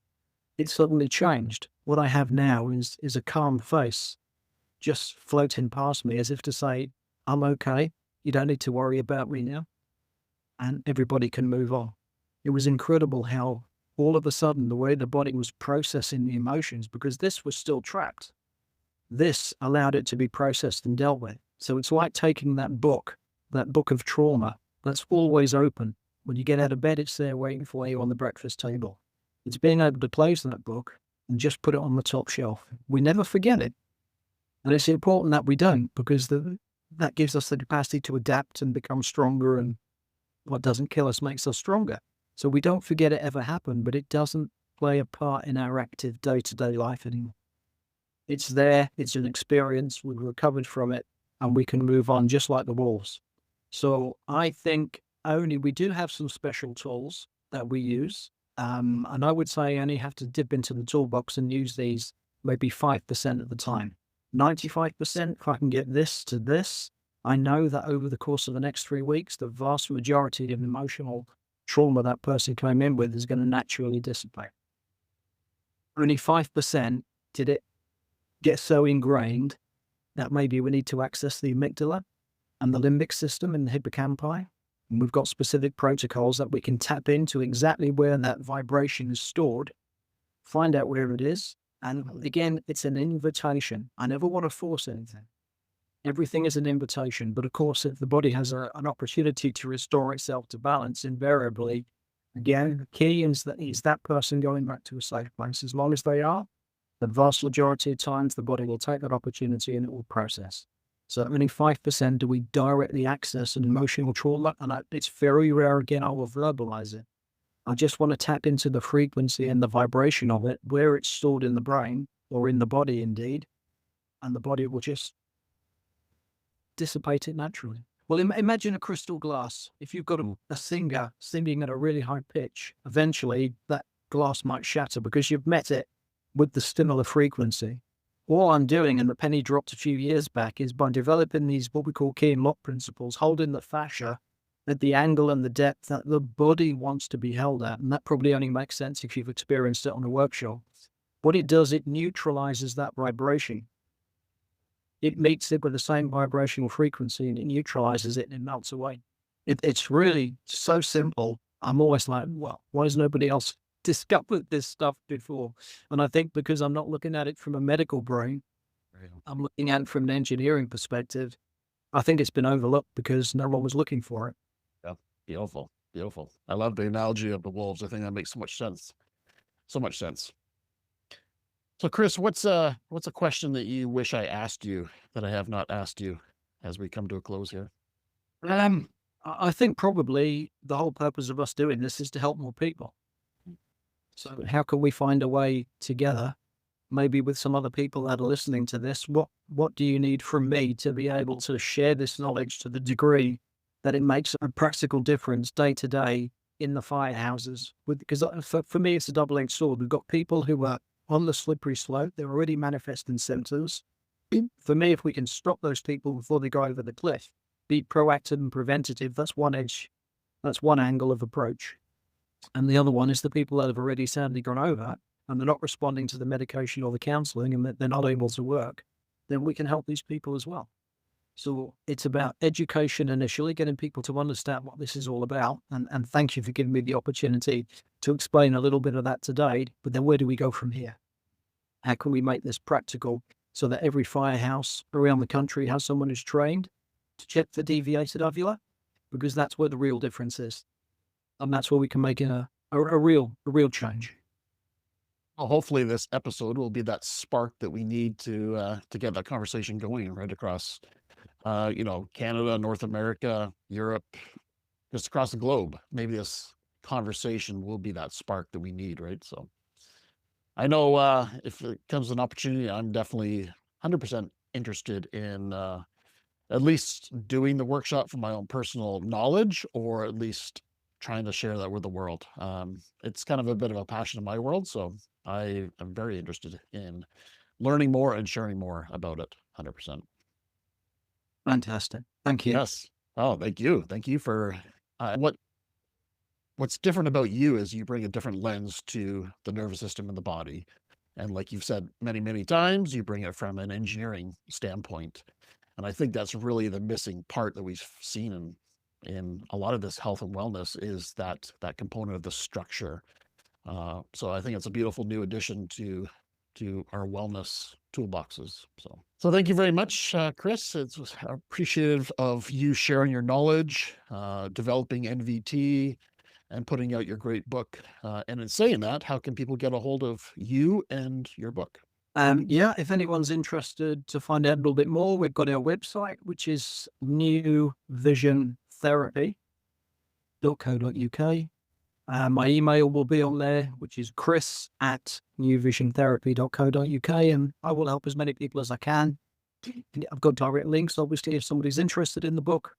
it suddenly changed. What I have now is a calm face just floating past me as if to say, I'm okay. You don't need to worry about me now. And everybody can move on. It was incredible how all of a sudden the way the body was processing the emotions, because this was still trapped, this allowed it to be processed and dealt with. So it's like taking that book of trauma that's always open. When you get out of bed, it's there waiting for you on the breakfast table. It's being able to close that book and just put it on the top shelf. We never forget it. And it's important that we don't, because that gives us the capacity to adapt and become stronger, and what doesn't kill us makes us stronger. So we don't forget it ever happened, but it doesn't play a part in our active day-to-day life anymore. It's there, it's an experience, we've recovered from it, and we can move on just like the wolves. So I think we do have some special tools that we use. And I would say I only have to dip into the toolbox and use these maybe 5% of the time. 95%, if I can get this to this, I know that over the course of the next 3 weeks, the vast majority of emotional trauma that person came in with is going to naturally dissipate. Only 5% did it get so ingrained that maybe we need to access the amygdala and the limbic system in the hippocampi. And we've got specific protocols that we can tap into exactly where that vibration is stored, find out where it is. And again, it's an invitation. I never want to force anything. Everything is an invitation. But of course, if the body has an opportunity to restore itself to balance, invariably, again, the key is that person going back to a safe place. As long as they are, the vast majority of times, the body will take that opportunity and it will process. So only 5% do we directly access an emotional trauma. And it's very rare, again, I will verbalize it. I just want to tap into the frequency and the vibration of it, where it's stored in the brain or in the body indeed, and the body will just dissipate it naturally. Well, imagine a crystal glass. If you've got a singer singing at a really high pitch, eventually that glass might shatter because you've met it with the similar frequency. All I'm doing, and the penny dropped a few years back, is by developing these what we call key and lock principles, holding the fascia at the angle and the depth that the body wants to be held at. And that probably only makes sense if you've experienced it on a workshop. What it does, it neutralizes that vibration. It meets it with the same vibrational frequency and it neutralizes it and it melts away. It's really so simple. I'm always like, well, why has nobody else discovered this stuff before? And I think because I'm not looking at it from a medical brain, I'm looking at it from an engineering perspective. I think it's been overlooked because no one was looking for it. Yeah, beautiful, beautiful. I love the analogy of the wolves. I think that makes so much sense. So much sense. So, Chris, what's a question that you wish I asked you that I have not asked you as we come to a close here? I think probably the whole purpose of us doing this is to help more people. So how can we find a way together, maybe with some other people that are listening to this? What do you need from me to be able to share this knowledge to the degree that it makes a practical difference day to day in the firehouses? Because for me, it's a double-edged sword. We've got people who are on the slippery slope. They're already manifesting symptoms. For me, if we can stop those people before they go over the cliff, be proactive and preventative, that's one edge. That's one angle of approach. And the other one is the people that have already sadly gone over and they're not responding to the medication or the counseling and they're not able to work, then we can help these people as well. So it's about education initially, getting people to understand what this is all about. And thank you for giving me the opportunity to explain a little bit of that today. But then where do we go from here? How can we make this practical so that every firehouse around the country has someone who's trained to check for deviated uvula? Because that's where the real difference is. And that's where we can make a real change. Well, hopefully this episode will be that spark that we need to get that conversation going right across, Canada, North America, Europe, just across the globe. Maybe this conversation will be that spark that we need, right? So I know if it comes an opportunity, I'm definitely 100% interested in at least doing the workshop for my own personal knowledge, or at least trying to share that with the world. It's kind of a bit of a passion in my world, so I am very interested in learning more and sharing more about it. 100%. Fantastic. Thank you. Yes. Oh, thank you. Thank you for what's different about you is you bring a different lens to the nervous system and the body. And like you've said many, many times, you bring it from an engineering standpoint. And I think that's really the missing part that we've seen in a lot of this health and wellness is that component of the structure. So I think it's a beautiful new addition to to our wellness toolboxes. So thank you very much, Chris. It's appreciative of you sharing your knowledge, developing NVT, and putting out your great book. And in saying that, how can people get a hold of you and your book? Yeah, if anyone's interested to find out a little bit more, we've got our website, which is newvisiontherapy.co.uk. My email will be on there, which is chris@newvisiontherapy.co.uk, and I will help as many people as I can. I've got direct links, obviously, if somebody's interested in the book,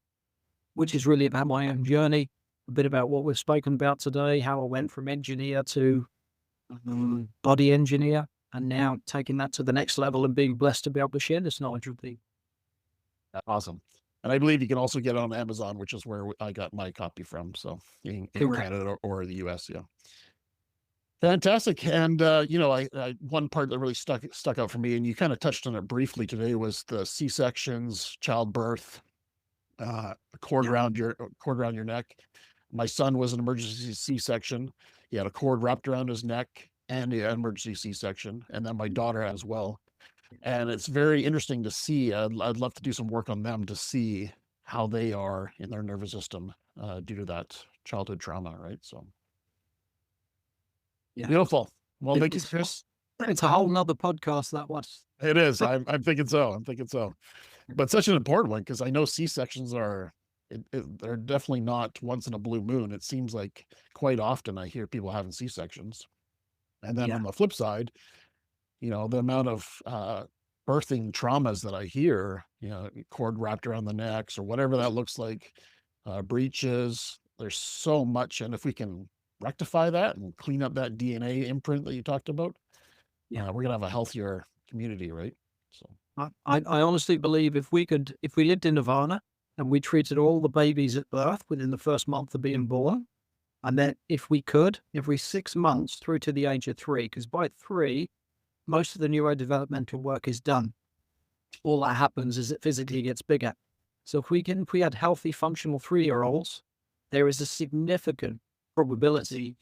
which is really about my own journey, a bit about what we've spoken about today, how I went from engineer to body engineer, and now taking that to the next level and being blessed to be able to share this knowledge with people. Awesome. And I believe you can also get it on Amazon, which is where I got my copy from. So in Canada or the US. Yeah. Fantastic. And, one part that really stuck out for me, and you kind of touched on it briefly today, was the C-sections, childbirth, cord around your neck. My son was an emergency C-section. He had a cord wrapped around his neck and an emergency C-section, and then my daughter as well. And it's very interesting to see. I'd love to do some work on them to see how they are in their nervous system due to that childhood trauma, right? So beautiful. Well, thank you, Chris. It's a whole nother podcast, that was. It is. I'm thinking so. But such an important one, because I know C-sections are they're definitely not once in a blue moon. It seems like quite often I hear people having C-sections. And then on the flip side, the amount of birthing traumas that I hear, cord wrapped around the necks or whatever that looks like, breaches, there's so much. And if we can rectify that and clean up that DNA imprint that you talked about, we're going to have a healthier community, right? So I honestly believe if we lived in Nirvana and we treated all the babies at birth within the first month of being born, and then if we could, every 6 months through to the age of 3, because by 3, most of the neurodevelopmental work is done. All that happens is it physically gets bigger. So if we had healthy, functional 3-year-olds, there is a significant probability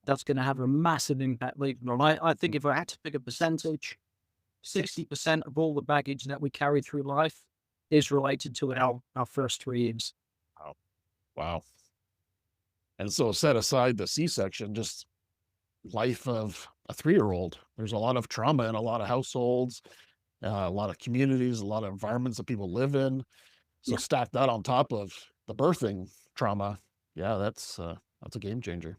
that's going to have a massive impact later on. I think if I had to pick a percentage, 60% of all the baggage that we carry through life is related to our first 3 years. Wow. And so set aside the C-section, just life of a 3-year-old. There's a lot of trauma in a lot of households, a lot of communities, a lot of environments that people live in. So stack that on top of the birthing trauma. Yeah, that's a game changer.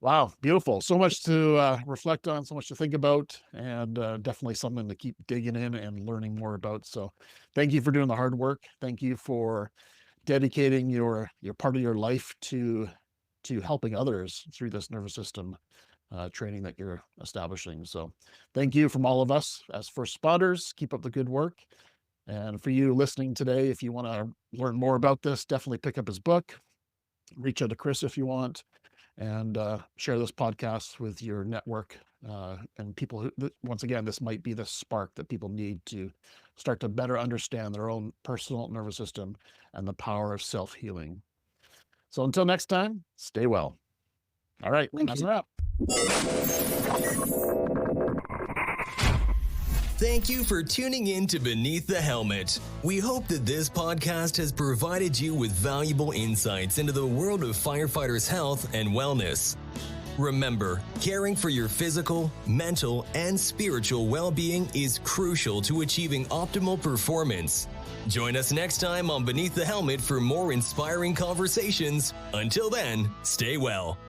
Wow, beautiful. So much to reflect on, so much to think about, and definitely something to keep digging in and learning more about. So thank you for doing the hard work. Thank you for dedicating your part of your life to helping others through this nervous system training that you're establishing. So thank you from all of us as first responders. Keep up the good work. And for you listening today, if you want to learn more about this, definitely pick up his book. Reach out to Chris if you want, and share this podcast with your network and people who, once again, this might be the spark that people need to start to better understand their own personal nervous system and the power of self-healing. So until next time, stay well. All right, that's a wrap. Thank you for tuning in to Beneath the Helmet. We hope that this podcast has provided you with valuable insights into the world of firefighters' health and wellness. Remember, caring for your physical, mental, and spiritual well-being is crucial to achieving optimal performance. Join us next time on Beneath the Helmet for more inspiring conversations. Until then, stay well.